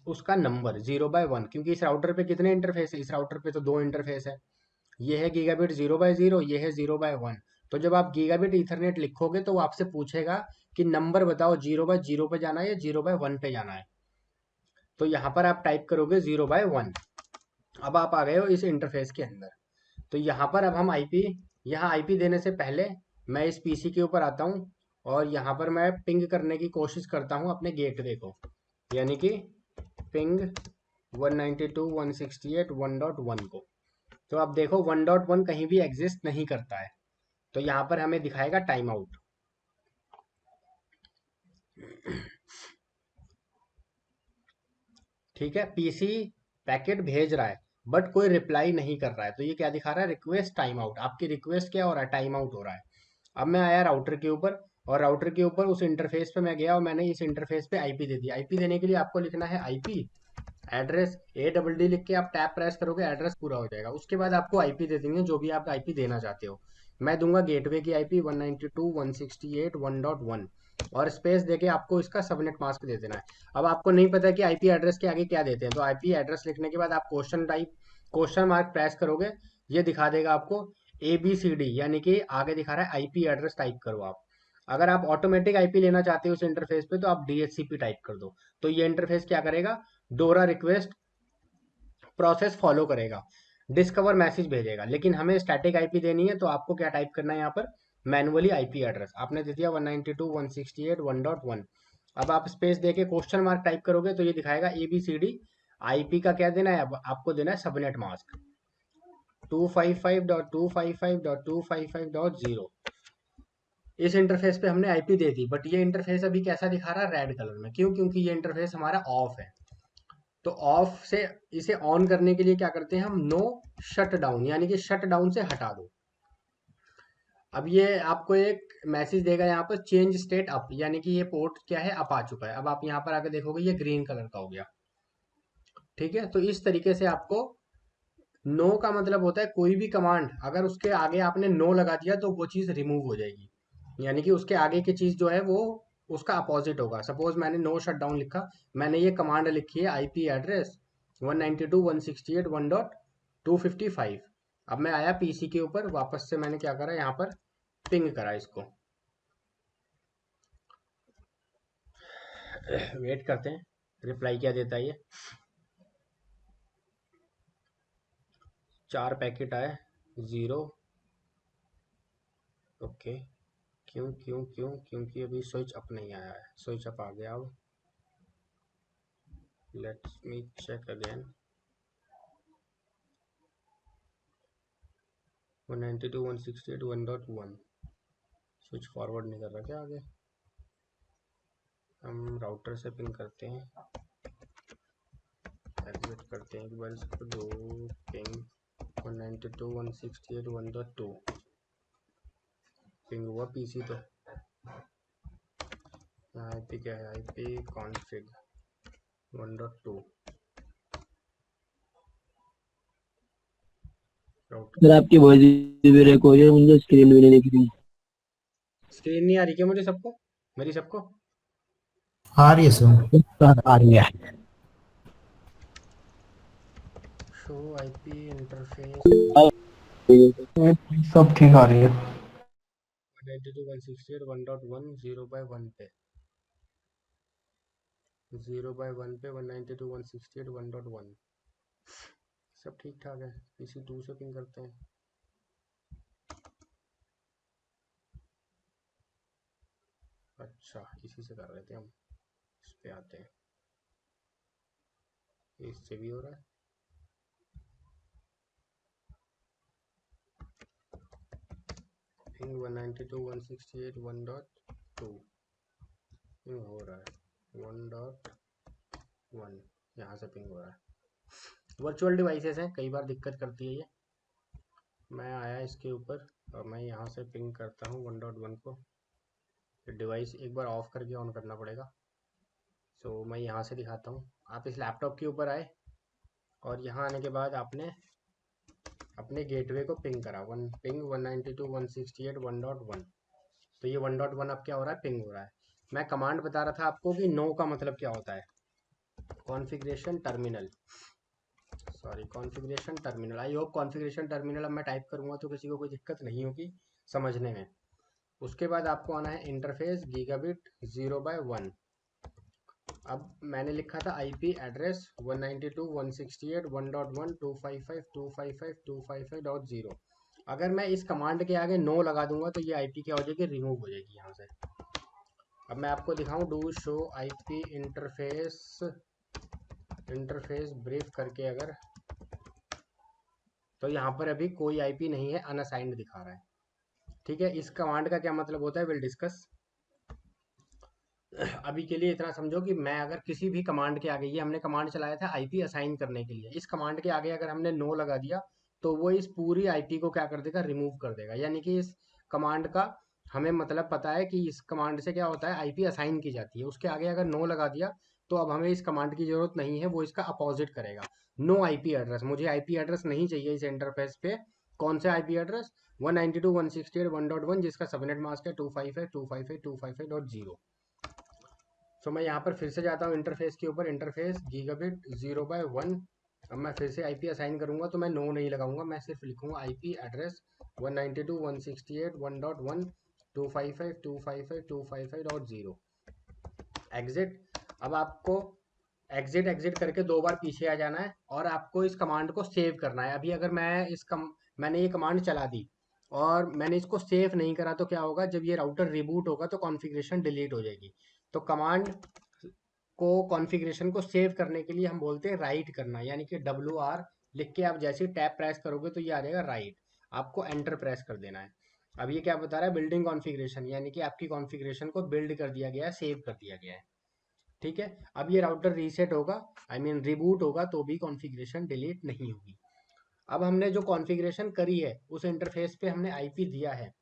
उसका नंबर 0/1। क्योंकि इस राउटर पे कितने इंटरफेस है? इस राउटर पे तो 2 इंटरफेस है। ये है गीगाबिट 0/0, ये है 0/1। तो जब आप गीगाबिट ईथरनेट लिखोगे तो वो आपसे पूछेगा कि नंबर बताओ, 0/0 पे जाना है या 0/1 पे जाना है। तो यहाँ पर आप टाइप करोगे 0/1। अब आप आ गए हो इस इंटरफेस के अंदर। तो यहाँ पर अब हम आईपी, यहाँ आईपी देने से पहले मैं इस पीसी के ऊपर आता हूँ और यहाँ पर मैं पिंग करने की कोशिश करता हूँ अपने गेटवे को, यानी कि पिंग 192.168.1.1 को। तो आप देखो 1.1 कहीं भी एग्जिस्ट नहीं करता है, तो यहाँ पर हमें दिखाएगा टाइम आउट। ठीक है, पीसी पैकेट भेज रहा है बट कोई रिप्लाई नहीं कर रहा है, तो ये क्या दिखा रहा है? Request time out. आपकी रिक्वेस्ट क्या हो रहा है? टाइम आउट हो रहा है। अब मैं आया राउटर के ऊपर, और राउटर के ऊपर उस इंटरफेस पे मैं गया और मैंने इस इंटरफेस पे आईपी दे दी। आईपी देने के लिए आपको लिखना है आईपी एड्रेस, ADD लिख के आप टैब प्रेस करोगे, एड्रेस पूरा हो जाएगा। उसके बाद आपको आईपी दे देंगे जो भी आप आईपी देना चाहते हो। मैं दूंगा गेटवे की आईपी 192.168.1.1, और स्पेस देके आपको इसका सबनेट मास्क दे देना है। अब आपको नहीं पता कि आईपी एड्रेस के आगे क्या देते हैं, तो आईपी एड्रेस लिखने के बाद आप क्वेश्चन मार्क प्रेस करोगे, ये दिखा देगा आपको ABCD, यानी कि आगे दिखा रहा है आईपी एड्रेस टाइप करो आप। अगर आप ऑटोमेटिक आईपी लेना चाहते हो उस इंटरफेस पे तो आप DHCP टाइप कर दो। तो ये इंटरफेस क्या करेगा? डोरा रिक्वेस्ट प्रोसेस फॉलो करेगा, डिस्कवर मैसेज भेजेगा। लेकिन हमें स्टैटिक आईपी देनी है, तो आपको क्या टाइप करना है यहाँ पर? मैनुअली आईपी एड्रेस आपने दे दिया 192.168.1.1। अब आप स्पेस देके क्वेश्चन मार्क टाइप करोगे तो ये दिखाएगा ABCD। आईपी का क्या देना है? अब आपको देना है सबनेट मास्क 255.255.255.0। इस इंटरफेस पे हमने आईपी दे दी, बट ये इंटरफेस अभी कैसा दिखा रहा है? रेड कलर में। क्यों? क्योंकि ये इंटरफेस हमारा ऑफ है। तो ऑफ से इसे ऑन करने के लिए क्या करते हैं हम? नो शट डाउन, यानी कि शट डाउन से हटा दो। अब ये आपको एक मैसेज देगा यहाँ पर, चेंज स्टेट अप, यानी कि ये पोर्ट क्या है? अप आ चुका है। अब आप यहाँ पर आके देखोगे ये ग्रीन कलर का हो गया। ठीक है, तो इस तरीके से आपको, नो का मतलब होता है कोई भी कमांड अगर उसके आगे आपने नो लगा दिया तो वो चीज़ रिमूव हो जाएगी, यानी कि उसके आगे की चीज़ जो है वो उसका अपोजिट होगा। सपोज मैंने नो शट डाउन लिखा, मैंने ये कमांड लिखी है आईपी एड्रेस 192.168.1.255। अब मैं आया पीसी के ऊपर, वापस से मैंने क्या करा? यहाँ पर पिंग करा इसको। वेट करते हैं रिप्लाई क्या देता है ये। 4 पैकेट आए, 0। ओके, क्यों क्यों क्यों? क्योंकि अभी स्विच अप नहीं आया है। स्विच अप आ गया। अब let's me check again. 192.168.1.1 switch forward नहीं कर रहा क्या आगे? हम राउटर से पिंग करते हैं। एग्जिट करते हैं एक बार इसको। दो पिंग 192.168.1.2 पिंग हुआ पीसी। तो आईपी क्या है, आईपी कॉन्फ़िग 1.2 राउटर। सर आपकी वॉइस भी रिकॉर्ड हो रही है, मुझे स्क्रीन भी नहीं दिख रही। स्क्रीन नहीं आ रही क्या मुझे सबको, मेरी सबको? आ रही है सर। सर आ रही है। शो आईपी इंटरफेस सब ठीक आ रही है। 192.168.1.1 0/1 पे 0/1 पे 192.168.1.1 सब ठीक ठाक है। पीसी 2 से पिंग करते हैं। अच्छा इसी से कर रहे थे हम, इस पे आते हैं। इससे भी हो रहा है। पिंग 192.168.1.2 पिंग हो रहा है 1.1, यहाँ से पिंग हो रहा है। वर्चुअल डिवाइसेस हैं, कई बार दिक्कत करती है ये। मैं आया इसके ऊपर और मैं यहाँ से पिंग करता हूँ 1.1 को। डिवाइस एक बार ऑफ करके ऑन करना पड़ेगा। सो मैं यहाँ से दिखाता हूँ। आप इस लैपटॉप के ऊपर आए और यहाँ आने के बाद आपने अपने गेटवे को पिंग करा, पिंग 192.168.1.1। तो ये 1.1 अब क्या हो रहा है, पिंग हो रहा है। मैं कमांड बता रहा था आपको कि नो का मतलब क्या होता है। Configuration terminal, sorry configuration terminal. I hope configuration terminal अब मैं टाइप करूँगा तो किसी को कोई दिक्कत नहीं होगी समझने में। उसके बाद आपको आना है इंटरफेस गीगाबिट 0/1। अब मैंने लिखा था आईपी एड्रेस 192.168.1.1.255.255.255.0। अगर मैं इस कमांड के आगे नो लगा दूंगा तो ये आईपी क्या हो जाएगी, रिमूव हो जाएगी यहाँ से। अब मैं आपको दिखाऊं, do show IP interface brief करके अगर, तो यहाँ पर अभी कोई आईपी नहीं है, अनअसाइंड दिखा रहा है। ठीक है, इस कमांड का क्या मतलब होता है विल डिस्कस। अभी के लिए इतना समझो कि मैं अगर किसी भी कमांड के आगे, ये हमने कमांड चलाया था आईपी असाइन करने के लिए, इस कमांड के आगे अगर हमने नो लगा दिया तो वो इस पूरी आईपी को क्या कर देगा, रिमूव कर देगा। यानी कि इस कमांड का हमें मतलब पता है कि इस कमांड से क्या होता है, आईपी असाइन की जाती है। उसके आगे अगर नो लगा दिया तो अब हमें इस कमांड की जरूरत नहीं है, वो इसका अपोजिट करेगा। नो आईपी एड्रेस, मुझे आईपी एड्रेस नहीं चाहिए इस इंटरफेस पे। कौन सा आईपी एड्रेस, 192.168.1.1 जिसका सबनेट मास्क है 255.255.255.0। तो मैं यहाँ पर फिर से जाता हूँ इंटरफेस के ऊपर, इंटरफेस गीगाबिट 0/1। अब मैं फिर से आईपी असाइन करूँगा तो मैं नो नहीं लगाऊंगा, मैं सिर्फ लिखूंगा आईपी एड्रेस 192.168.1.1, 255.255.255.0 एग्जिट। अब आपको एग्जिट एग्जिट करके 2 बार पीछे आ जाना है और आपको इस कमांड को सेव करना है। अभी अगर मैं मैंने ये कमांड चला दी और मैंने इसको सेव नहीं करा तो क्या होगा, जब ये राउटर रिबूट होगा तो कॉन्फ़िगरेशन डिलीट हो जाएगी। तो कमांड को, कॉन्फ़िगरेशन को सेव करने के लिए हम बोलते हैं राइट करना, यानी कि WR लिख के आप जैसे टैब प्रेस करोगे तो ये आ जाएगा राइट। आपको एंटर प्रेस कर देना है। अब ये क्या बता रहा है, बिल्डिंग कॉन्फ़िगरेशन, यानी कि आपकी कॉन्फ़िगरेशन को बिल्ड कर दिया गया है, सेव कर दिया गया है। ठीक है, अब ये राउटर रीसेट होगा, आई मीन रिबूट होगा तो भी कॉन्फ़िगरेशन डिलीट नहीं होगी। अब हमने जो कॉन्फ़िगरेशन करी है उस इंटरफेस पे हमने आईपी दिया है,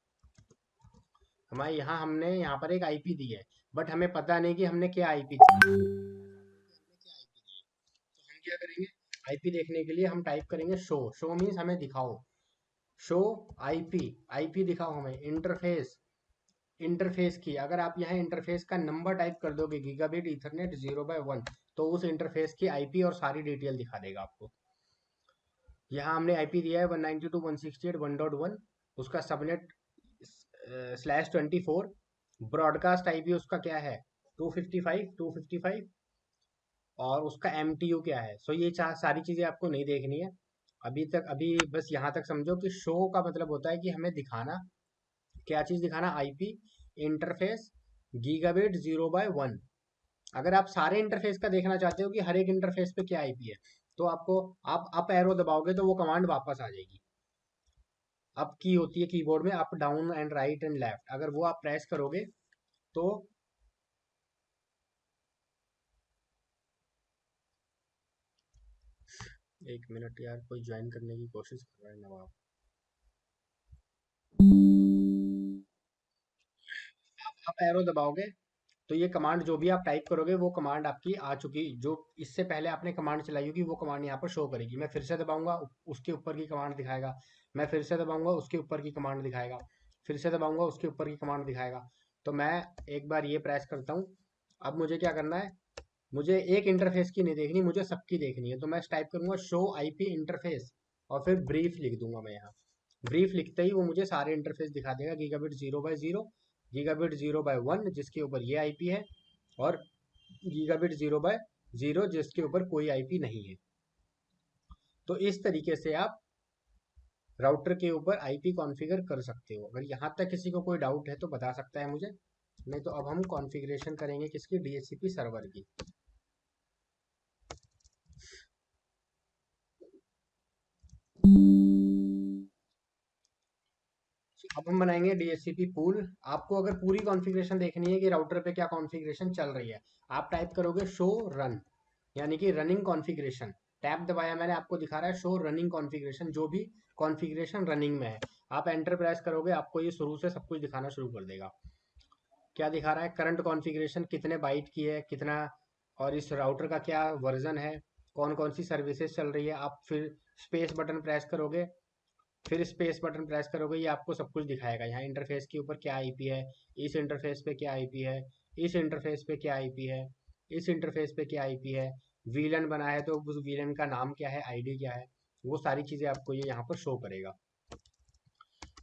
हमारे यहाँ हमने यहाँ पर एक आईपी दी है, बट हमें पता नहीं कि हमने क्या आईपी दी है। तो हम क्या करेंगे, आईपी देखने के लिए हम टाइप करेंगे शो मीन्स हमें दिखाओ, शो आईपी दिखाओ हमें। इंटरफेस की, अगर आप यहाँ इंटरफेस का नंबर टाइप कर दोगे गीगाबिट ईथरनेट 0/1 तो उस इंटरफेस की आईपी और सारी डिटेल दिखा देगा आपको। यहाँ हमने आईपी दिया है 192.168.1.1, उसका सबनेट /24, ब्रॉडकास्ट आईपी उसका क्या है 255 और उसका MTU क्या है। सो ये सारी चीज़ें आपको नहीं देखनी है अभी तक। अभी बस यहाँ तक समझो कि शो का मतलब होता है कि हमें दिखाना, क्या चीज़ दिखाना, आईपी इंटरफेस गीगाबिट 0/1। अगर आप सारे इंटरफेस का देखना चाहते हो कि हर एक इंटरफेस पे क्या आईपी है तो आपको, आप अप एरो दबाओगे तो वो कमांड वापस आ जाएगी। अप की होती है कीबोर्ड में, up down and right and left, अगर वो आप प्रेस करोगे तो एक मिनट यार, कोई ज्वाइन करने की कोशिश कर रहा है नवाब। आप एरो दबाओगे तो ये कमांड जो भी आप टाइप करोगे वो कमांड आपकी आ चुकी, जो इससे पहले आपने कमांड चलाई होगी वो कमांड यहाँ पर शो करेगी। मैं फिर से दबाऊंगा, उसके ऊपर की कमांड दिखाएगा। मैं फिर से दबाऊंगा, उसके ऊपर की कमांड दिखाएगा। फिर से दबाऊंगा, उसके ऊपर की कमांड दिखाएगा। तो मैं एक बार ये प्रेस करता हूँ। अब मुझे क्या करना है, मुझे एक इंटरफेस की नहीं देखनी, मुझे सबकी देखनी है। तो मैं टाइप करूंगा शो आईपी इंटरफेस और फिर ब्रीफ लिख दूंगा मैं यहाँ। ब्रीफ लिखते ही वो मुझे सारे इंटरफेस दिखा देगा, गीगाबिट 0/0, गीगाबिट 0/1 जिसके ऊपर ये आईपी है, और गीगाबिट 0/0 जिसके ऊपर कोई आईपी नहीं है। तो इस तरीके से आप राउटर के ऊपर आईपी कॉन्फ़िगर कर सकते हो। अगर यहाँ तक किसी को कोई डाउट है तो बता सकता है मुझे, नहीं तो अब हम कॉन्फ़िगरेशन करेंगे किसकी, डीएचसीपी सर्वर की। अब हम बनाएंगे डीएचसीपी पूल। आपको अगर पूरी कॉन्फ़िगरेशन देखनी है कि राउटर पे क्या कॉन्फ़िगरेशन चल रही है, आप टाइप करोगे शो रन, यानी कि रनिंग कॉन्फ़िगरेशन। टैब दबाया मैंने, आपको दिखा रहा है शो रनिंग कॉन्फ़िगरेशन, जो भी कॉन्फ़िगरेशन रनिंग में है। आप एंटर प्रेस करोगे, आपको ये शुरू से सब कुछ दिखाना शुरू कर देगा। क्या दिखा रहा है, करंट कॉन्फ़िगरेशन कितने बाइट की है, कितना, और इस राउटर का क्या वर्जन है, कौन कौन सी सर्विसेज चल रही है। आप फिर स्पेस बटन प्रेस करोगे, फिर स्पेस बटन प्रेस करोगे, ये आपको सब कुछ दिखाएगा। यहाँ इंटरफेस के ऊपर क्या आईपी है, इस इंटरफेस पे क्या आईपी है, इस इंटरफेस पे क्या आईपी है, इस इंटरफेस पे क्या आईपी है। वीलन बना है तो उस वीलन का नाम क्या है, आईडी क्या है, वो सारी चीज़ें आपको ये यहाँ पर शो करेगा।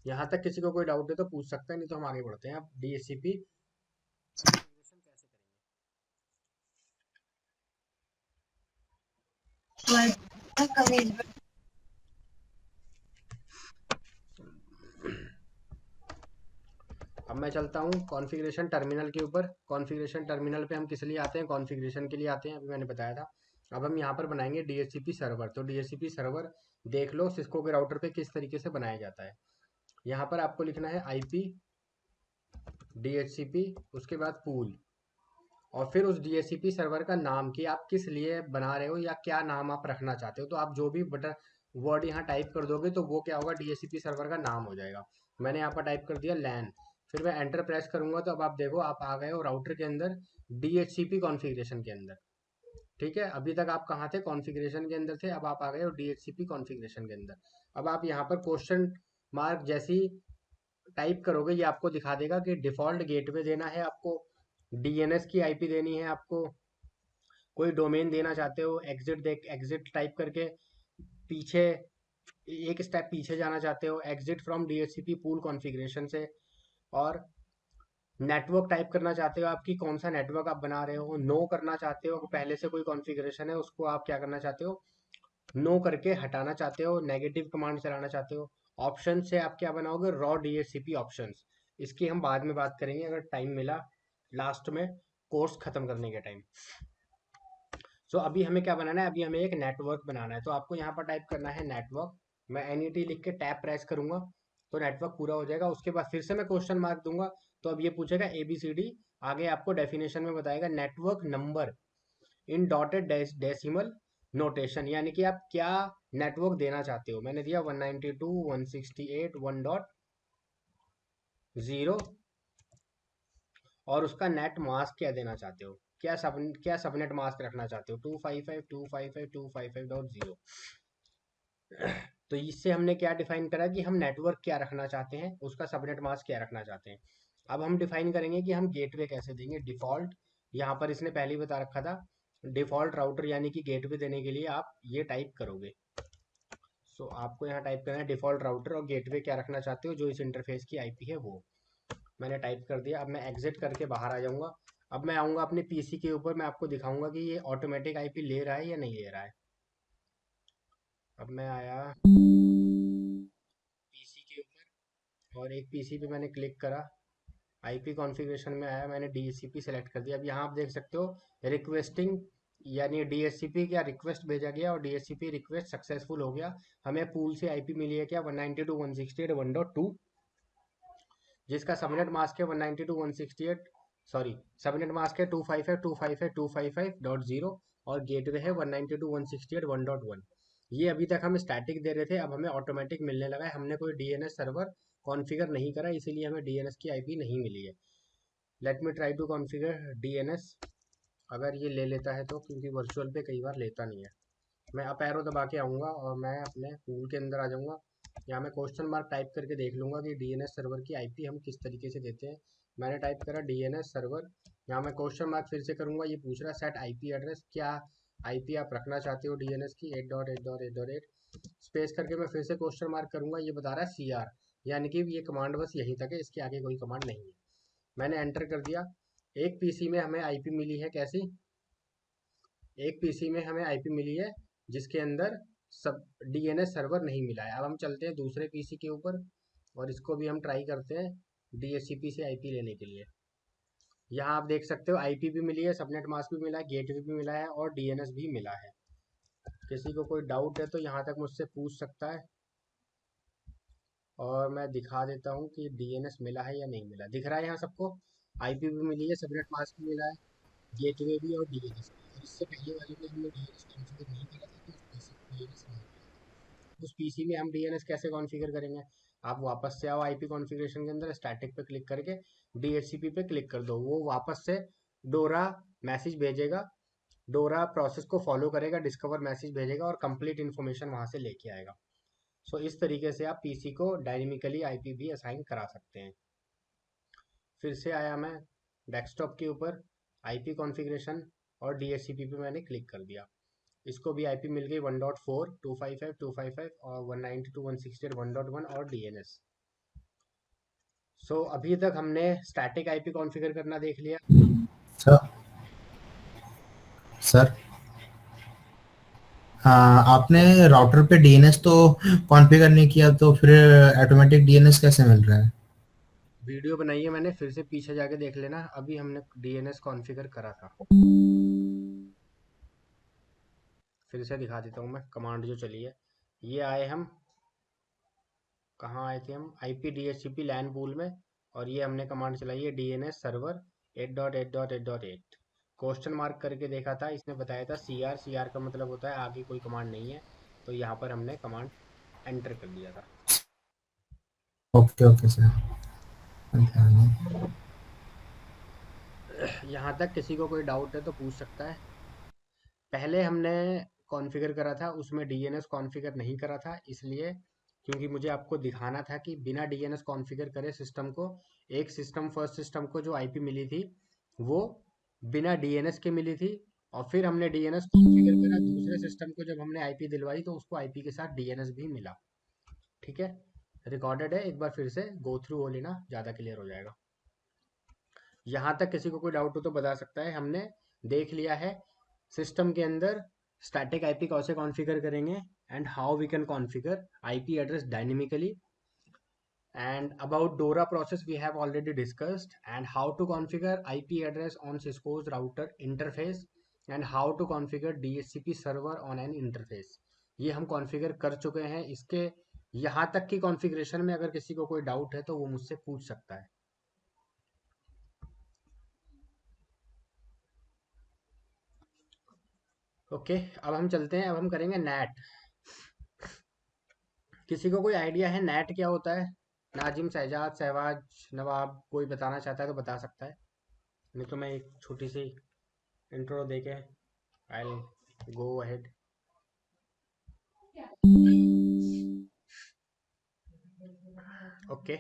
यहाँ तक किसी को कोई डाउट है तो पूछ सकता है, नहीं तो हम आगे बढ़ते हैं। अब डीएचसीपी कैसे करेंगे। अब मैं चलता हूँ कॉन्फ़िगरेशन टर्मिनल के ऊपर। कॉन्फ़िगरेशन टर्मिनल पे हम किस लिए आते हैं, कॉन्फ़िगरेशन के लिए आते हैं, अभी मैंने बताया था। अब हम यहाँ पर बनाएंगे डीएचसीपी सर्वर। तो डीएचसीपी सर्वर देख लो सिस्को के राउटर पे किस तरीके से बनाया जाता है। यहाँ पर आपको लिखना है आईपी डीएचसीपी, उसके बाद पूल, और फिर उस डीएचसीपी सर्वर का नाम कि आप किस लिए बना रहे हो या क्या नाम आप रखना चाहते हो। तो आप जो भी बटन वर्ड यहाँ टाइप कर दोगे तो वो क्या होगा, डीएचसीपी सर्वर का नाम हो जाएगा। मैंने यहाँ पर टाइप कर दिया लैन, फिर मैं एंटर प्रेस करूंगा तो अब आप देखो आप आ गए हो राउटर के अंदर, डीएचसीपी कॉन्फ़िगरेशन के अंदर। ठीक है, अभी तक आप कहाँ थे, कॉन्फ़िगरेशन के अंदर थे, अब आप आ गए हो डीएचसीपी कॉन्फ़िगरेशन के अंदर। अब आप यहाँ पर क्वेश्चन मार्क जैसी टाइप करोगे, ये आपको दिखा देगा कि डिफ़ॉल्ट गेटवे देना है आपको, डीएनएस की आईपी देनी है आपको, कोई डोमेन देना चाहते हो, एग्जिट देख एग्जिट टाइप करके पीछे एक स्टेप पीछे जाना चाहते हो, exit from DHCP pool configuration से, और नेटवर्क टाइप करना चाहते हो आपकी कौन सा नेटवर्क आप बना रहे हो, नो करना चाहते हो, पहले से कोई कॉन्फ़िगरेशन है उसको आप क्या करना चाहते हो, नो करके हटाना चाहते हो, नेगेटिव कमांड चलाना चाहते हो। ऑप्शन से आप क्या बनाओगे, रॉ डीएचसीपी ऑप्शंस। इसकी हम बाद में बात करेंगे अगर टाइम मिला, लास्ट में कोर्स खत्म करने के टाइम। सो अभी हमें क्या बनाना है, अभी हमें एक नेटवर्क बनाना है। तो आपको यहाँ पर टाइप करना है नेटवर्क। मैं एनईटी लिख के टैब प्रेस करूंगा तो नेटवर्क पूरा हो जाएगा। उसके बाद फिर से मैं क्वेश्चन मार्क दूंगा तो अब ये पूछेगा ABCD, आगे आपको डेफिनेशन में बताएगा network number in dotted decimal notation, यानी कि आप क्या नेटवर्क देना चाहते हो। मैंने दिया 192.168.1.0, और उसका नेट मास्क क्या देना चाहते हो, क्या सबनेट मास्क रखना चाहते हो, 255.255.255.0। तो इससे हमने क्या डिफाइन करा कि हम नेटवर्क क्या रखना चाहते हैं, उसका सबनेट मास्क क्या रखना चाहते हैं। अब हम डिफाइन करेंगे कि हम गेटवे कैसे देंगे। डिफॉल्ट, यहाँ पर इसने पहले ही बता रखा था, डिफॉल्ट राउटर यानी कि गेटवे देने के लिए आप ये टाइप करोगे। सो आपको यहाँ टाइप करना है डिफॉल्ट राउटर, और गेटवे क्या रखना चाहते हो जो इस इंटरफेस की आईपी है वो मैंने टाइप कर दिया। अब मैं एग्जिट करके बाहर आ जाऊंगा। अब मैं आऊँगा अपने पीसी के ऊपर, मैं आपको दिखाऊंगा कि ये ऑटोमेटिक आईपी ले रहा है या नहीं ले रहा है। अब मैं आया पीसी के ऊपर और एक पीसी पे मैंने क्लिक करा, आईपी कॉन्फ़िगरेशन में आया, मैंने डीएचसीपी सेलेक्ट कर दिया। अब यहाँ आप देख सकते हो रिक्वेस्टिंग, यानी डीएचसीपी क्या रिक्वेस्ट भेजा गया और डीएचसीपी रिक्वेस्ट सक्सेसफुल हो गया। हमें पूल से आईपी मिली है क्या, 192.168.1.2, जिसका सबनेट मास्क है 192.168, सॉरी सबनेट मास्क है 255.255.255.0 और गेटवे है 192.168.1.1। ये अभी तक हम स्टैटिक दे रहे थे, अब हमें ऑटोमेटिक मिलने लगा है। हमने कोई डीएनएस सर्वर कॉन्फ़िगर नहीं करा, इसीलिए हमें डीएनएस की आईपी नहीं मिली है। Let me try to configure DNS. अगर ये ले लेता है तो, क्योंकि वर्चुअल पे कई बार लेता नहीं है। मैं अप एरो दबा के आऊँगा और मैं अपने पूल के अंदर आ जाऊँगा। यहाँ मैं क्वेश्चन मार्क टाइप करके देख लूँगा कि डीएनएस सर्वर की आईपी हम किस तरीके से देते हैं। मैंने टाइप करा डीएनएस सर्वर, यहाँ मैं क्वेश्चन मार्क फिर से करूँगा। ये पूछ रहा है सेट आईपी एड्रेस, क्या आईपी आप रखना चाहते हो डीएनएस की 8.8.8.8 स्पेस करके मैं फिर से क्वेश्चन मार्क करूँगा। ये बता रहा है सीआर, यानी कि ये कमांड बस यहीं तक है, इसके आगे कोई कमांड नहीं है। मैंने एंटर कर दिया। एक पीसी में हमें आईपी मिली है कैसी, एक पीसी में हमें आईपी मिली है जिसके अंदर सब डीएनएस सर्वर नहीं मिला है। अब हम चलते हैं दूसरे पीसी के ऊपर और इसको भी हम ट्राई करते हैं डीएचसीपी से आईपी लेने के लिए। यहाँ आप देख सकते हो आईपी भी मिली है, सबनेट मास्क भी मिला है, गेटवे भी मिला है और डीएनएस भी मिला है। किसी को कोई डाउट है तो यहाँ तक मुझसे पूछ सकता है और मैं दिखा देता हूँ कि डीएनएस मिला है या नहीं मिला। दिख रहा है यहाँ सबको, आईपी भी मिली है, सबनेट मास्क भी मिला है, गेटवे भी और डीएनएस भी। और इससे पहले वाले में हमने डीएनएस कॉन्फ़िगर नहीं करा था तो उस पीसी में डीएनएस नहीं मिला। उस पीसी में हम डीएनएस कैसे कॉन्फ़िगर करेंगे, आप वापस से आओ आईपी कॉन्फ़िगरेशन के अंदर, स्टैटिक पे क्लिक करके डीएचसीपी पे क्लिक कर दो। वो वापस से डोरा मैसेज भेजेगा, डोरा प्रोसेस को फॉलो करेगा, डिस्कवर मैसेज भेजेगा और कंप्लीट इन्फॉर्मेशन वहां से लेके आएगा। सो इस तरीके से आप पीसी को डायनेमिकली आईपी भी असाइन करा सकते हैं। फिर से आया मैं डेस्कटॉप के ऊपर, आईपी कॉन्फ़िगरेशन और डीएचसीपी पे मैंने क्लिक कर दिया। इसको भी आईपी मिल गई 1.4 255 255 और 192.168 1.1 और डीएनएस। सो अभी तक हमने स्टैटिक आईपी कॉन्फ़िगर करना देख लिया। सर सर आपने राउटर पे डीएनएस तो कॉन्फ़िगर नहीं किया, तो फिर ऑटोमेटिक डीएनएस कैसे मिल रहा है? वीडियो बनाई है मैंने, फिर से पीछे जाके देख लेना, अभी हमने डीएनएस कॉन्फ़िगर करा था। फिर से दिखा देता हूँ मैं कमांड जो चली है। ये आए हम, कहाँ आए थे हम, आईपी डीएचसीपी लैन पूल में, और ये हमने कमांड चलाई है डीएनएस सर्वर 8.8.8.8। क्वेश्चन मार्क करके देखा था, इसने बताया था सीआर, सीआर का मतलब होता है आगे कोई कमांड नहीं है, तो यहाँ पर हमने कमांड एंटर कर दिया था। ओके ओके सर, ध्यान है। यहाँ तक किसी को कोई डाउट है तो पूछ सकता है। पहले हमने कॉन्फ़िगर करा था, उसमें डीएनएस कॉन्फ़िगर नहीं करा था, इसलिए क्योंकि मुझे आपको दिखाना था कि बिना डीएनएस कॉन्फ़िगर करे सिस्टम को, एक सिस्टम फर्स्ट सिस्टम को जो आईपी मिली थी वो बिना डीएनएस के मिली थी, और फिर हमने डीएनएस कॉन्फ़िगर करा दूसरे सिस्टम को, जब हमने आईपी दिलवाई तो उसको आईपी के साथ डीएनएस भी मिला। ठीक है, रिकॉर्डेड है, एक बार फिर से गो थ्रू हो लेना, ज़्यादा क्लियर हो जाएगा। यहाँ तक किसी को कोई डाउट हो तो बता सकता है। हमने देख लिया है सिस्टम के अंदर स्टैटिक आईपी कैसे कॉन्फ़िगर करेंगे and how we can configure IP address dynamically, and about DORA process we have already discussed, and how to configure IP address on Cisco's router interface, and how to configure DHCP server on an interface। ये हम configure कर चुके हैं। इसके यहाँ तक की configuration में अगर किसी को कोई डाउट है तो वो मुझसे पूछ सकता है। ओके, अब हम चलते हैं, अब हम करेंगे नैट। किसी को कोई आइडिया है नैट क्या होता है? नाजिम, शहजाद, सहवाज, नवाब, कोई बताना चाहता है तो बता सकता है, नहीं तो मैं एक छोटी सी इंट्रो दे के आई गो अहेड। ओके,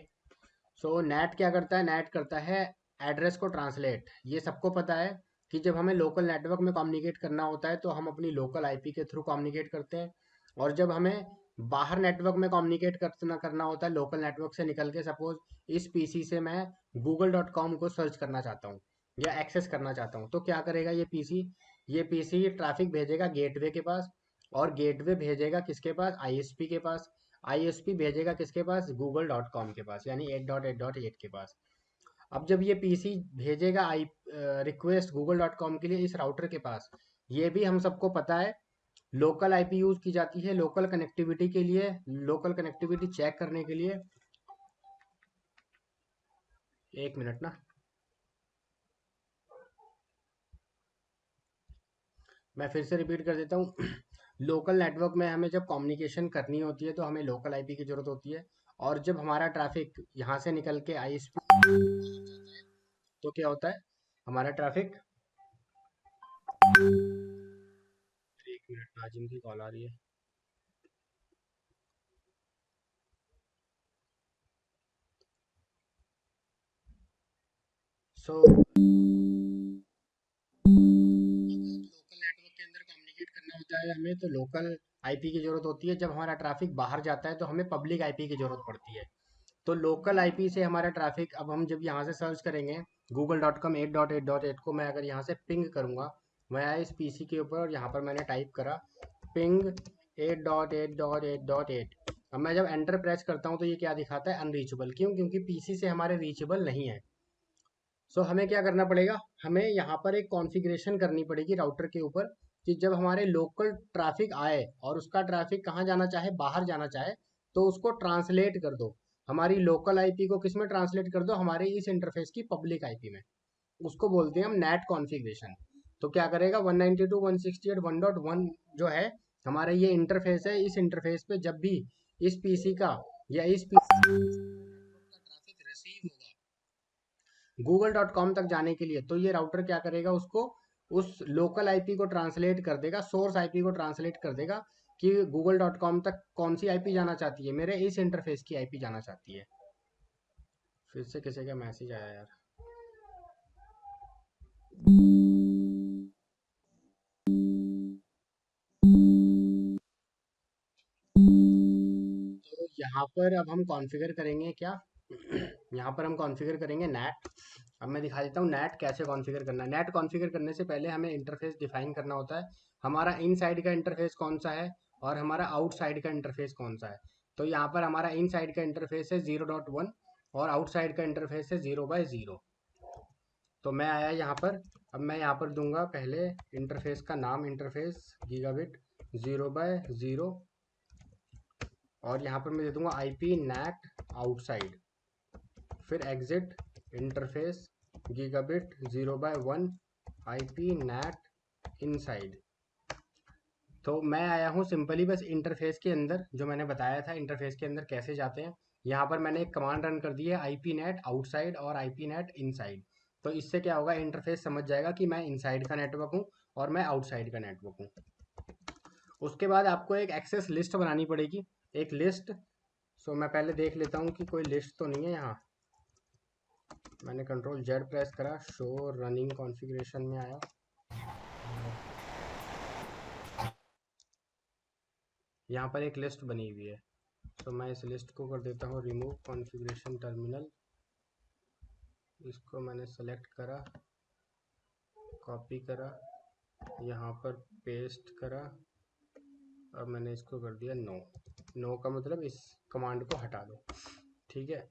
सो नैट क्या करता है? नैट करता है एड्रेस को ट्रांसलेट। ये सबको पता है कि जब हमें लोकल नेटवर्क में कम्युनिकेट करना होता है तो हम अपनी लोकल आईपी के थ्रू कम्युनिकेट करते हैं, और जब हमें बाहर नेटवर्क में कम्युनिकेट करना होता है लोकल नेटवर्क से निकल के, सपोज इस पीसी से मैं google.com को सर्च करना चाहता हूँ या एक्सेस करना चाहता हूँ, तो क्या करेगा ये पीसी ट्रैफिक भेजेगा गेटवे के पास, और गेटवे भेजेगा किसके पास? आईएसपी के पास, आईएसपी भेजेगा किसके पास? google.com के पास, यानी 8.8.8 के पास। अब जब ये पीसी भेजेगा आई रिक्वेस्ट google.com के लिए इस राउटर के पास, ये भी हम सबको पता है लोकल आईपी यूज की जाती है लोकल कनेक्टिविटी के लिए, लोकल कनेक्टिविटी चेक करने के लिए। एक मिनट ना, मैं फिर से रिपीट कर देता हूँ। लोकल नेटवर्क में हमें जब कम्युनिकेशन करनी होती है तो हमें लोकल आईपी की ज़रूरत होती है, और जब हमारा ट्रैफिक यहाँ से निकल के आईएसपी तो क्या होता है, हमारा ट्रैफिक, एक मिनट, नाजिम की कॉल आ रही है। सो लोकल नेटवर्क के अंदर कम्युनिकेट करना होता है हमें, तो लोकल आईपी की ज़रूरत होती है। जब हमारा ट्रैफिक बाहर जाता है तो हमें पब्लिक आईपी की ज़रूरत पड़ती है। तो लोकल आईपी से हमारा ट्रैफिक, अब हम जब यहाँ से सर्च करेंगे google.com 8.8.8 को, मैं अगर यहाँ से पिंग करूँगा, मैं आया इस पीसी के ऊपर और यहाँ पर मैंने टाइप करा पिंग 8.8.8.8। अब मैं जब एंटर प्रेस करता हूँ तो ये क्या दिखाता है, अनरीचेबल। क्यों? क्योंकि पीसी से हमारे रीचेबल नहीं है। सो हमें क्या करना पड़ेगा, हमें यहाँ पर एक कॉन्फ़िगरेशन करनी पड़ेगी राउटर के ऊपर कि जब हमारे लोकल ट्रैफिक आए और उसका ट्रैफिक कहाँ जाना चाहे, बाहर जाना चाहे, तो उसको ट्रांसलेट कर दो। हमारी लोकल आईपी को किस में ट्रांसलेट कर दो, हमारे इस इंटरफेस की पब्लिक आईपी में। उसको बोलते हैं हम नेट कॉन्फ़िगरेशन। तो क्या करेगा, 192.168.1.1 जो है हमारा ये इंटरफेस है, इस इंटरफेस पे जब भी इस पीसी का या इस पीसी का ट्रैफिक रिसीव होगा google.com तक जाने के लिए, तो ये राउटर क्या करेगा, उसको उस लोकल आईपी को ट्रांसलेट कर देगा, सोर्स आईपी को ट्रांसलेट कर देगा कि google.com तक कौन सी आईपी जाना चाहती है, मेरे इस इंटरफेस की आईपी जाना चाहती है। फिर से किसी का मैसेज आया यार। तो यहाँ पर अब हम कॉन्फ़िगर करेंगे क्या यहाँ पर हम कॉन्फ़िगर करेंगे नेट। अब मैं दिखा देता हूँ नेट कैसे कॉन्फ़िगर करना है। नेट कॉन्फ़िगर करने से पहले हमें इंटरफेस डिफाइन करना होता है, हमारा इनसाइड का इंटरफेस कौन सा है और हमारा आउटसाइड का इंटरफेस कौन सा है। तो यहाँ पर हमारा इनसाइड का इंटरफेस है 0.1 और आउटसाइड का इंटरफेस है 0/0। तो मैं आया यहाँ पर, अब मैं यहाँ पर दूंगा पहले इंटरफेस का नाम, इंटरफेस गीगाबिट 0/0, और यहाँ पर मैं दे दूंगा आईपी नेट आउटसाइड, फिर exit interface gigabit 0/1 IP net inside. तो मैं आया हूँ सिंपली बस इंटरफेस के अंदर, जो मैंने बताया था इंटरफेस के अंदर कैसे जाते हैं। यहाँ पर मैंने एक कमांड रन कर दी है आईपी नेट आउटसाइड और आईपी नेट इनसाइड। तो इससे क्या होगा, इंटरफेस समझ जाएगा कि मैं इनसाइड का नेटवर्क हूँ और मैं आउटसाइड का नेटवर्क हूँ। उसके बाद आपको एक एक्सेस लिस्ट बनानी पड़ेगी, एक लिस्ट। सो मैं पहले देख लेता हूँ कि कोई लिस्ट तो नहीं है यहाँ। मैंने कंट्रोल जेड प्रेस करा, शो रनिंग कॉन्फ़िगरेशन में आया, यहाँ पर एक लिस्ट बनी हुई है। तो मैं इस लिस्ट को कर देता हूँ रिमूव कॉन्फ़िगरेशन टर्मिनल। इसको मैंने सेलेक्ट करा, कॉपी करा, यहाँ पर पेस्ट करा, अब मैंने इसको कर दिया नो। नो का मतलब इस कमांड को हटा दो, ठीक है।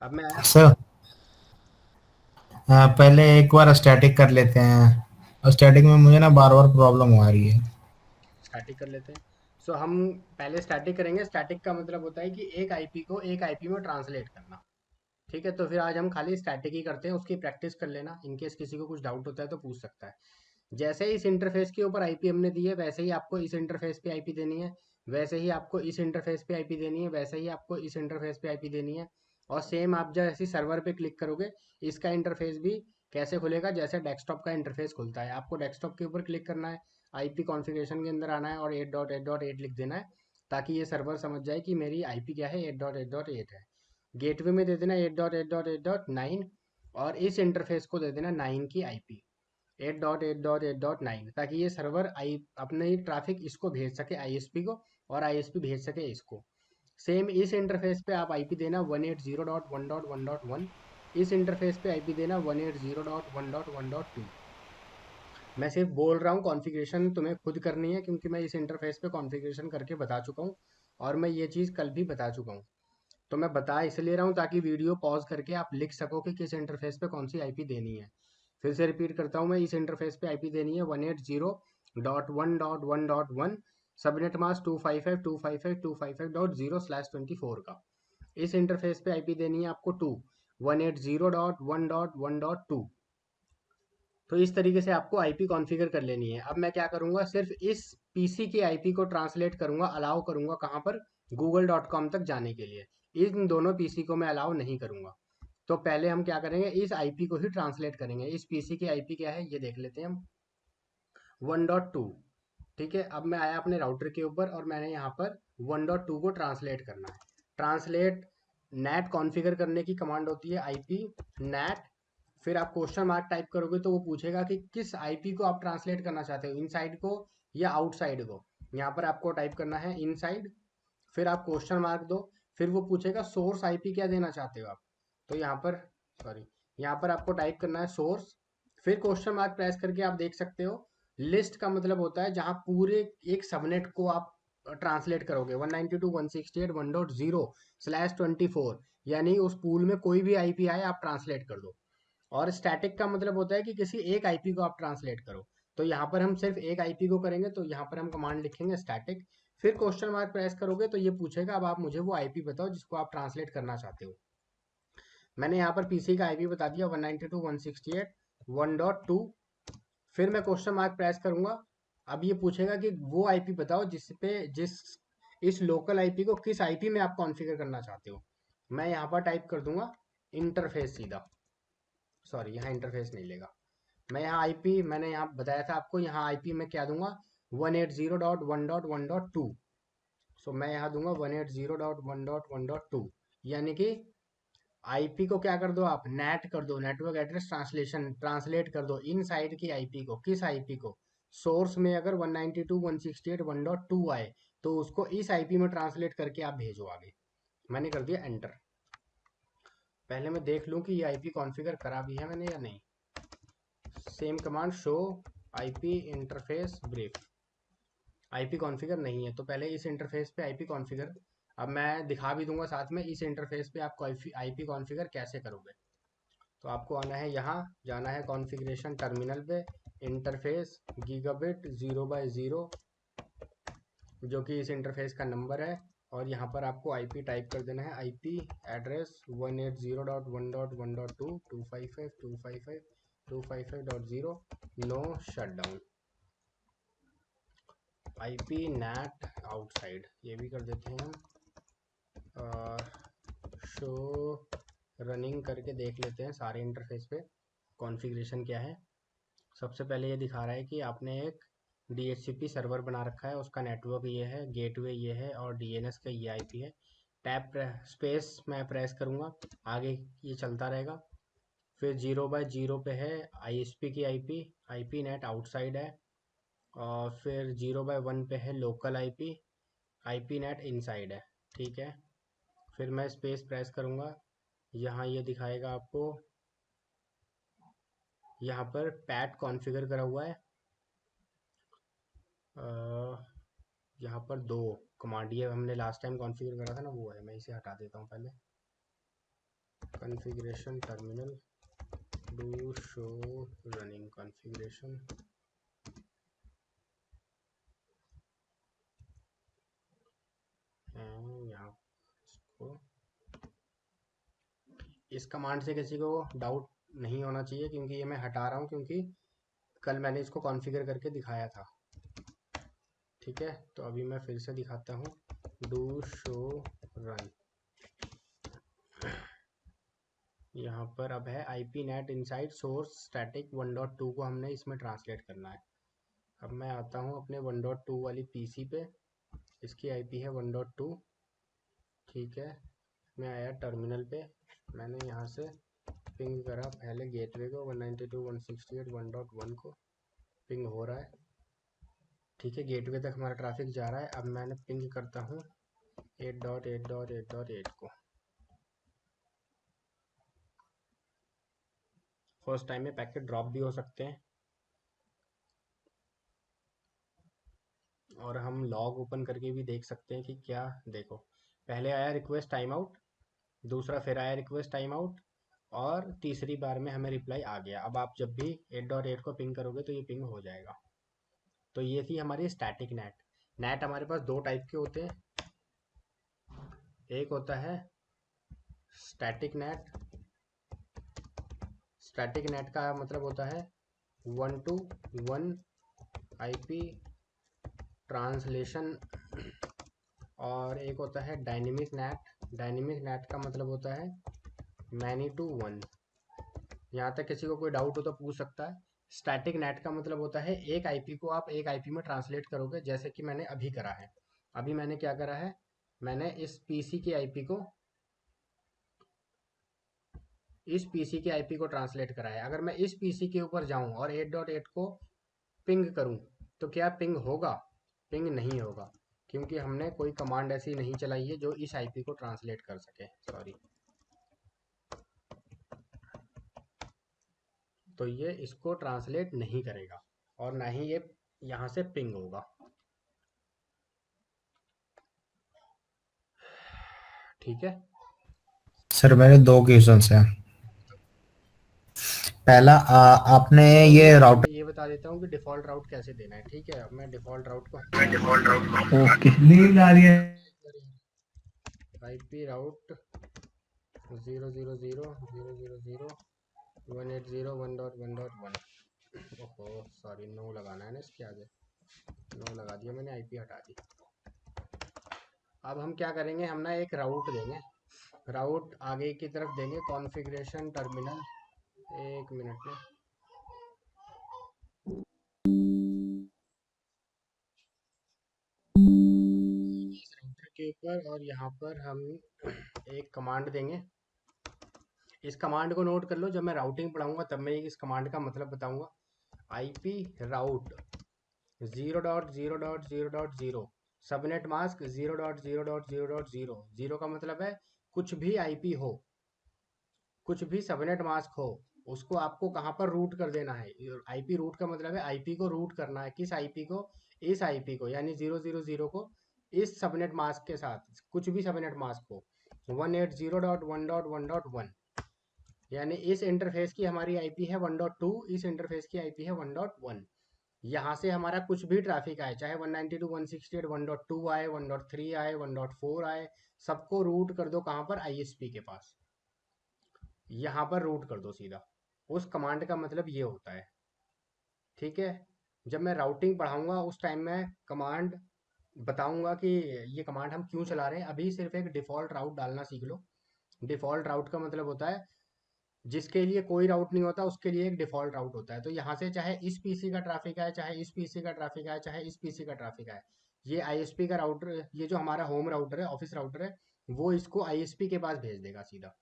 अब मैं सर पहले एक बार स्टैटिक कर लेते हैं, स्टैटिक में मुझे ना बार बार प्रॉब्लम आ रही है। स्टैटिक कर लेते हैं। सो हम पहले स्टैटिक करेंगे। स्टैटिक का मतलब होता है कि एक आईपी को एक आईपी में ट्रांसलेट करना, ठीक है। तो फिर आज हम खाली स्टैटिक ही करते हैं, उसकी प्रैक्टिस कर लेना, इनकेस किसी को कुछ डाउट होता है तो पूछ सकता है। जैसे ही इस इंटरफेस के ऊपर आईपी हमने दी है, वैसे ही आपको इस इंटरफेस पे आईपी देनी है, वैसे ही आपको इस इंटरफेस पे आईपी देनी है, वैसे ही आपको इस इंटरफेस पे आईपी देनी है। और सेम आप जैसे सर्वर पे क्लिक करोगे, इसका इंटरफेस भी कैसे खुलेगा, जैसे डेस्कटॉप का इंटरफेस खुलता है। आपको डेस्कटॉप के ऊपर क्लिक करना है, आईपी कॉन्फ़िगरेशन के अंदर आना है और 8.8.8 लिख देना है, ताकि ये सर्वर समझ जाए कि मेरी आईपी क्या है, 8.8.8 है। गेटवे में दे देना 8.8.8.9 और इस इंटरफेस को दे देना 9 की आईपी, 8.8.8.9, ताकि ये सर्वर आई अपने ट्रैफिक इसको भेज सके आईएसपी को और आईएसपी भेज सके इसको। सेम इस इंटरफेस पे आप आईपी देना 180.1.1.1, इस इंटरफेस पे आईपी देना 180.1.1.2। मैं सिर्फ बोल रहा हूँ, कॉन्फ़िगरेशन तुम्हें खुद करनी है, क्योंकि मैं इस इंटरफेस पे कॉन्फ़िगरेशन करके बता चुका हूँ और मैं ये चीज़ कल भी बता चुका हूँ। तो मैं बता इसलिए रहा हूँ ताकि वीडियो पॉज करके आप लिख सको कि किस इंटरफेस पे कौन सी आईपी देनी है। फिर से रिपीट करता हूँ, मैं इस इंटरफेस पे आईपी देनी है 180.1.1.1, सबनेट मास्क 255.255.255.0/24 का। इस इंटरफेस पे आईपी देनी है आपको 180.1.1.2, तो इस तरीके से आपको आईपी कॉन्फ़िगर कर लेनी है। अब मैं क्या करूँगा, सिर्फ इस पीसी के आईपी को ट्रांसलेट करूँगा, अलाउ करूँगा कहाँ पर, google.com तक जाने के लिए। इन दोनों पीसी को मैं अलाउ नहीं करूँगा। तो पहले हम क्या करेंगे, इस आईपी को ही ट्रांसलेट करेंगे। इस पीसी की आईपी क्या है ये देख लेते हैं हम, 1.2। ठीक है, अब मैं आया अपने राउटर के ऊपर और मैंने यहाँ पर 1.2 को ट्रांसलेट करना है। ट्रांसलेट नेट कॉन्फ़िगर करने की कमांड होती है आईपी नेट, फिर आप क्वेश्चन मार्क टाइप करोगे तो वो पूछेगा कि किस आईपी को आप ट्रांसलेट करना चाहते हो, इनसाइड को या आउटसाइड को। यहाँ पर आपको टाइप करना है इनसाइड, फिर आप क्वेश्चन मार्क दो, फिर वो पूछेगा सोर्स आईपी क्या देना चाहते हो आप। तो यहाँ पर सॉरी, यहाँ पर आपको टाइप करना है सोर्स, फिर क्वेश्चन मार्क प्रेस करके आप देख सकते हो लिस्ट का मतलब होता है जहाँ पूरे एक सबनेट को आप ट्रांसलेट करोगे 192.168.1.0/24, यानी उस पूल में कोई भी आईपी आए आप ट्रांसलेट कर दो। और स्टैटिक का मतलब होता है कि किसी एक आईपी को आप ट्रांसलेट करो। तो यहाँ पर हम सिर्फ एक आईपी को करेंगे, तो यहाँ पर हम कमांड लिखेंगे स्टैटिक, फिर क्वेश्चन मार्क प्रेस करोगे तो ये पूछेगा अब आप मुझे वो आईपी बताओ जिसको आप ट्रांसलेट करना चाहते हो। मैंने यहाँ पर पीसी का आईपी बता दिया 192.168.1.2, फिर मैं क्वेश्चन मार्क प्रेस करूंगा। अब ये पूछेगा कि वो आईपी बताओ जिस इस लोकल आईपी को किस आईपी में आप कॉन्फ़िगर करना चाहते हो। मैं यहाँ पर टाइप कर दूंगा इंटरफेस सीधा, सॉरी यहाँ इंटरफेस नहीं लेगा। मैं यहाँ आईपी, मैंने यहाँ बताया था आपको, यहाँ आईपी में क्या दूंगा 180.1.1.2। सो मैं यहाँ दूंगा 180.1.1.2, यानी कि आईपी को क्या कर दो आप, नेट कर दो, नेटवर्क एड्रेस ट्रांसलेशन, ट्रांसलेट कर दो इन साइड की आईपी को, किस आईपी को, सोर्स में अगर 192.168.1.2 आए तो उसको इस आईपी में ट्रांसलेट करके आप भेजो आगे। मैंने कर दिया एंटर। पहले मैं देख लूं कि ये आईपी कॉन्फ़िगर करा भी है मैंने या नहीं। Same command show IP interface brief, IP configure नहीं है तो पहले इस इंटरफेस पे आईपी कॉन्फ़िगर, अब मैं दिखा भी दूंगा साथ में इस इंटरफेस पे आप आईपी कॉन्फ़िगर कैसे करोगे। तो आपको आना है, यहाँ जाना है कॉन्फ़िगरेशन टर्मिनल पे, इंटरफेस गीगाबिट 0/0 जो कि इस इंटरफेस का नंबर है, और यहाँ पर आपको आईपी टाइप कर देना है, IP address 180.1.1.2 255.255.255.0 no shutdown, IP NAT outside ये भी कर देते हैं हम, और शो रनिंग करके देख लेते हैं सारे इंटरफेस पे कॉन्फ़िगरेशन क्या है। सबसे पहले ये दिखा रहा है कि आपने एक DHCP सर्वर बना रखा है, उसका नेटवर्क ये है, गेटवे ये है और DNS का ये आईपी है। टैप स्पेस मैं प्रेस करूँगा, आगे ये चलता रहेगा। फिर 0/0 पे है ISP की आईपी, आईपी नेट आउटसाइड है। और फिर 0/1 पे है local IP, IP net inside है। ठीक है, फिर मैं स्पेस प्रेस करूँगा, यहाँ ये दिखाएगा आपको, यहाँ पर पैट कॉन्फ़िगर करा हुआ है। यहाँ पर दो कमांड, ये हमने लास्ट टाइम कॉन्फ़िगर करा था ना, वो है, मैं इसे हटा देता हूँ पहले। Configuration terminal do show running configuration, यहाँ इसको, इस कमांड से किसी को डाउट नहीं होना चाहिए क्योंकि ये मैं हटा रहा हूँ, क्योंकि कल मैंने इसको कॉन्फ़िगर करके दिखाया था। ठीक है, तो अभी मैं फिर से दिखाता हूँ, डू शो रन। यहाँ पर अब है IP net inside source static 1.2 को हमने इसमें ट्रांसलेट करना है। अब मैं आता हूँ अपने 1.2 वाली पीसी पे, इसकी आईपी है 1.2। ठीक है, मैं आया टर्मिनल पे, मैंने यहाँ से पिंग करा पहले गेटवे को 192.168.1.1 को, पिंग हो रहा है। ठीक है, गेटवे तक हमारा ट्रैफिक जा रहा है। अब मैंने पिंग करता हूँ 8.8.8.8 को। फर्स्ट टाइम में पैकेट ड्रॉप भी हो सकते हैं, और हम लॉग ओपन करके भी देख सकते हैं कि क्या, देखो पहले आया रिक्वेस्ट टाइम आउट, दूसरा फिर आया रिक्वेस्ट टाइम आउट, और तीसरी बार में हमें रिप्लाई आ गया। अब आप जब भी 8.8 को पिंग करोगे तो ये पिंग हो जाएगा। तो ये थी हमारी स्टैटिक नेट। नेट हमारे पास दो टाइप के होते हैं, एक होता है स्टैटिक नेट। स्टैटिक नेट का मतलब होता है 1-to-1 IP ट्रांसलेशन, और एक होता है डायनेमिक नेट। डायनेमिक नेट का मतलब होता है मैनी टू वन। यहाँ तक किसी को कोई डाउट हो तो पूछ सकता है। स्टैटिक नेट का मतलब होता है एक आईपी को आप एक आईपी में ट्रांसलेट करोगे, जैसे कि मैंने अभी करा है। अभी मैंने क्या करा है, मैंने इस पीसी के आईपी को ट्रांसलेट करा है। अगर मैं इस पीसी के ऊपर जाऊं और 8.8 को पिंग करूं तो क्या पिंग होगा? पिंग नहीं होगा, क्योंकि हमने कोई कमांड ऐसी नहीं चलाई है जो इस आईपी को ट्रांसलेट कर सके। सॉरी, तो ये इसको ट्रांसलेट नहीं करेगा और ना ही ये यहाँ से पिंग होगा। ठीक है। सर मेरे 2 क्वेश्चंस हैं। पहला आपने तो ये मैं राउटर ये बता देता हूँ कि डिफ़ॉल्ट राउट कैसे देना है। ठीक है, अब मैं डिफ़ॉल्ट राउट को ओके, नींद आ रही है। IP राउट 000000180.1.1. ओहो सॉरी, नो लगाना है ना इसके आगे, नो लगा दिया मैंने, IP हटा दी। अब हम क्या करेंगे, हम ना एक राउट देंगे, राउट आगे की तरफ देंगे, कॉन्फ़िगरेशन टर्मिनल। एक मिनट में, इस राउटर के ऊपर, और यहाँ पर हम एक कमांड देंगे। इस कमांड को नोट कर लो, जब मैं राउटिंग पढ़ाऊंगा तब मैं इस कमांड का मतलब बताऊंगा। IP राउट 0.0.0.0 सबनेट मास्क 0.0.0.0। जीरो का मतलब है कुछ भी IP हो, कुछ भी सबनेट मास्क हो, उसको आपको कहाँ पर रूट कर देना है। IP रूट का मतलब है IP को रूट करना है। किस IP को? इस IP को, यानी 000 को इस सबनेट मास्क के साथ, कुछ भी सबनेट मास्क हो। 180.1.1.1, यानी इस इंटरफेस की हमारी IP है 1.2, इस इंटरफेस की IP है 1.1। यहाँ से हमारा कुछ भी ट्रैफिक आए, चाहे 192.168.1.2 आए, 1.3 आए, 1.4 आए, सबको रूट कर दो कहाँ पर? ISP के पास। यहाँ पर रूट कर दो सीधा। उस कमांड का मतलब ये होता है। ठीक है, जब मैं राउटिंग पढ़ाऊंगा उस टाइम में कमांड बताऊंगा कि ये कमांड हम क्यों चला रहे हैं। अभी सिर्फ एक डिफ़ॉल्ट राउट डालना सीख लो। डिफ़ॉल्ट राउट का मतलब होता है जिसके लिए कोई राउट नहीं होता उसके लिए एक डिफ़ॉल्ट राउट होता है। तो यहाँ से चाहे इस पीसी का ट्रैफिक आए, चाहे इस पीसी का ट्रैफिक आए, चाहे इस पीसी का ट्रैफिक आए, ये ISP का राउटर, ये जो हमारा होम राउटर है, ऑफिस राउटर है, वो इसको ISP के पास भेज देगा सीधा।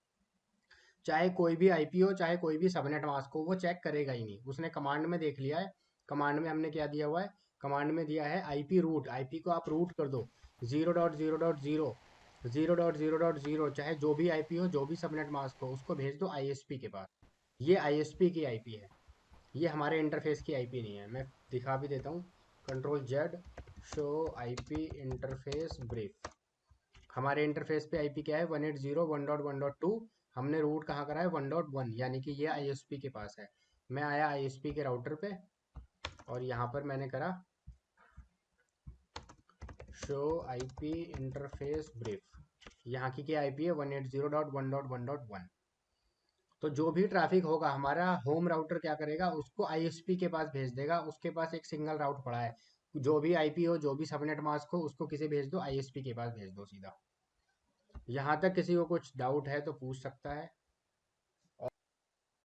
चाहे कोई भी IP हो, चाहे कोई भी सबनेट मास्क हो, वो चेक करेगा ही नहीं। उसने कमांड में देख लिया है। कमांड में हमने क्या दिया हुआ है? कमांड में दिया है IP रूट। IP को आप रूट कर दो 0.0.0, 0.0.0, चाहे जो भी IP हो, जो भी सबनेट मास्क हो, उसको भेज दो ISP के पास। ये ISP की IP है, ये हमारे इंटरफेस की IP नहीं है। मैं दिखा भी देता हूँ, Ctrl Z, show IP interface brief. हमारे इंटरफेस पे IP क्या है? 180.1.1.2। हमने रूट कहाँ करा है? 1.1, यानी कि ये ISP के पास है। मैं आया ISP के राउटर पे और यहाँ पर मैंने करा शो IP इंटरफेस ब्रीफ। यहाँ की क्या IP है? 180.1.1.1। तो जो भी ट्रैफिक होगा हमारा होम राउटर क्या करेगा? उसको ISP के पास भेज देगा। उसके पास एक सिंगल राउट पड़ा है, जो भी IP हो, जो भी सबनेट मास्क हो, उसको किसे भेज दो? ISP के पास भेज दो सीधा। यहाँ तक किसी को कुछ डाउट है तो पूछ सकता है।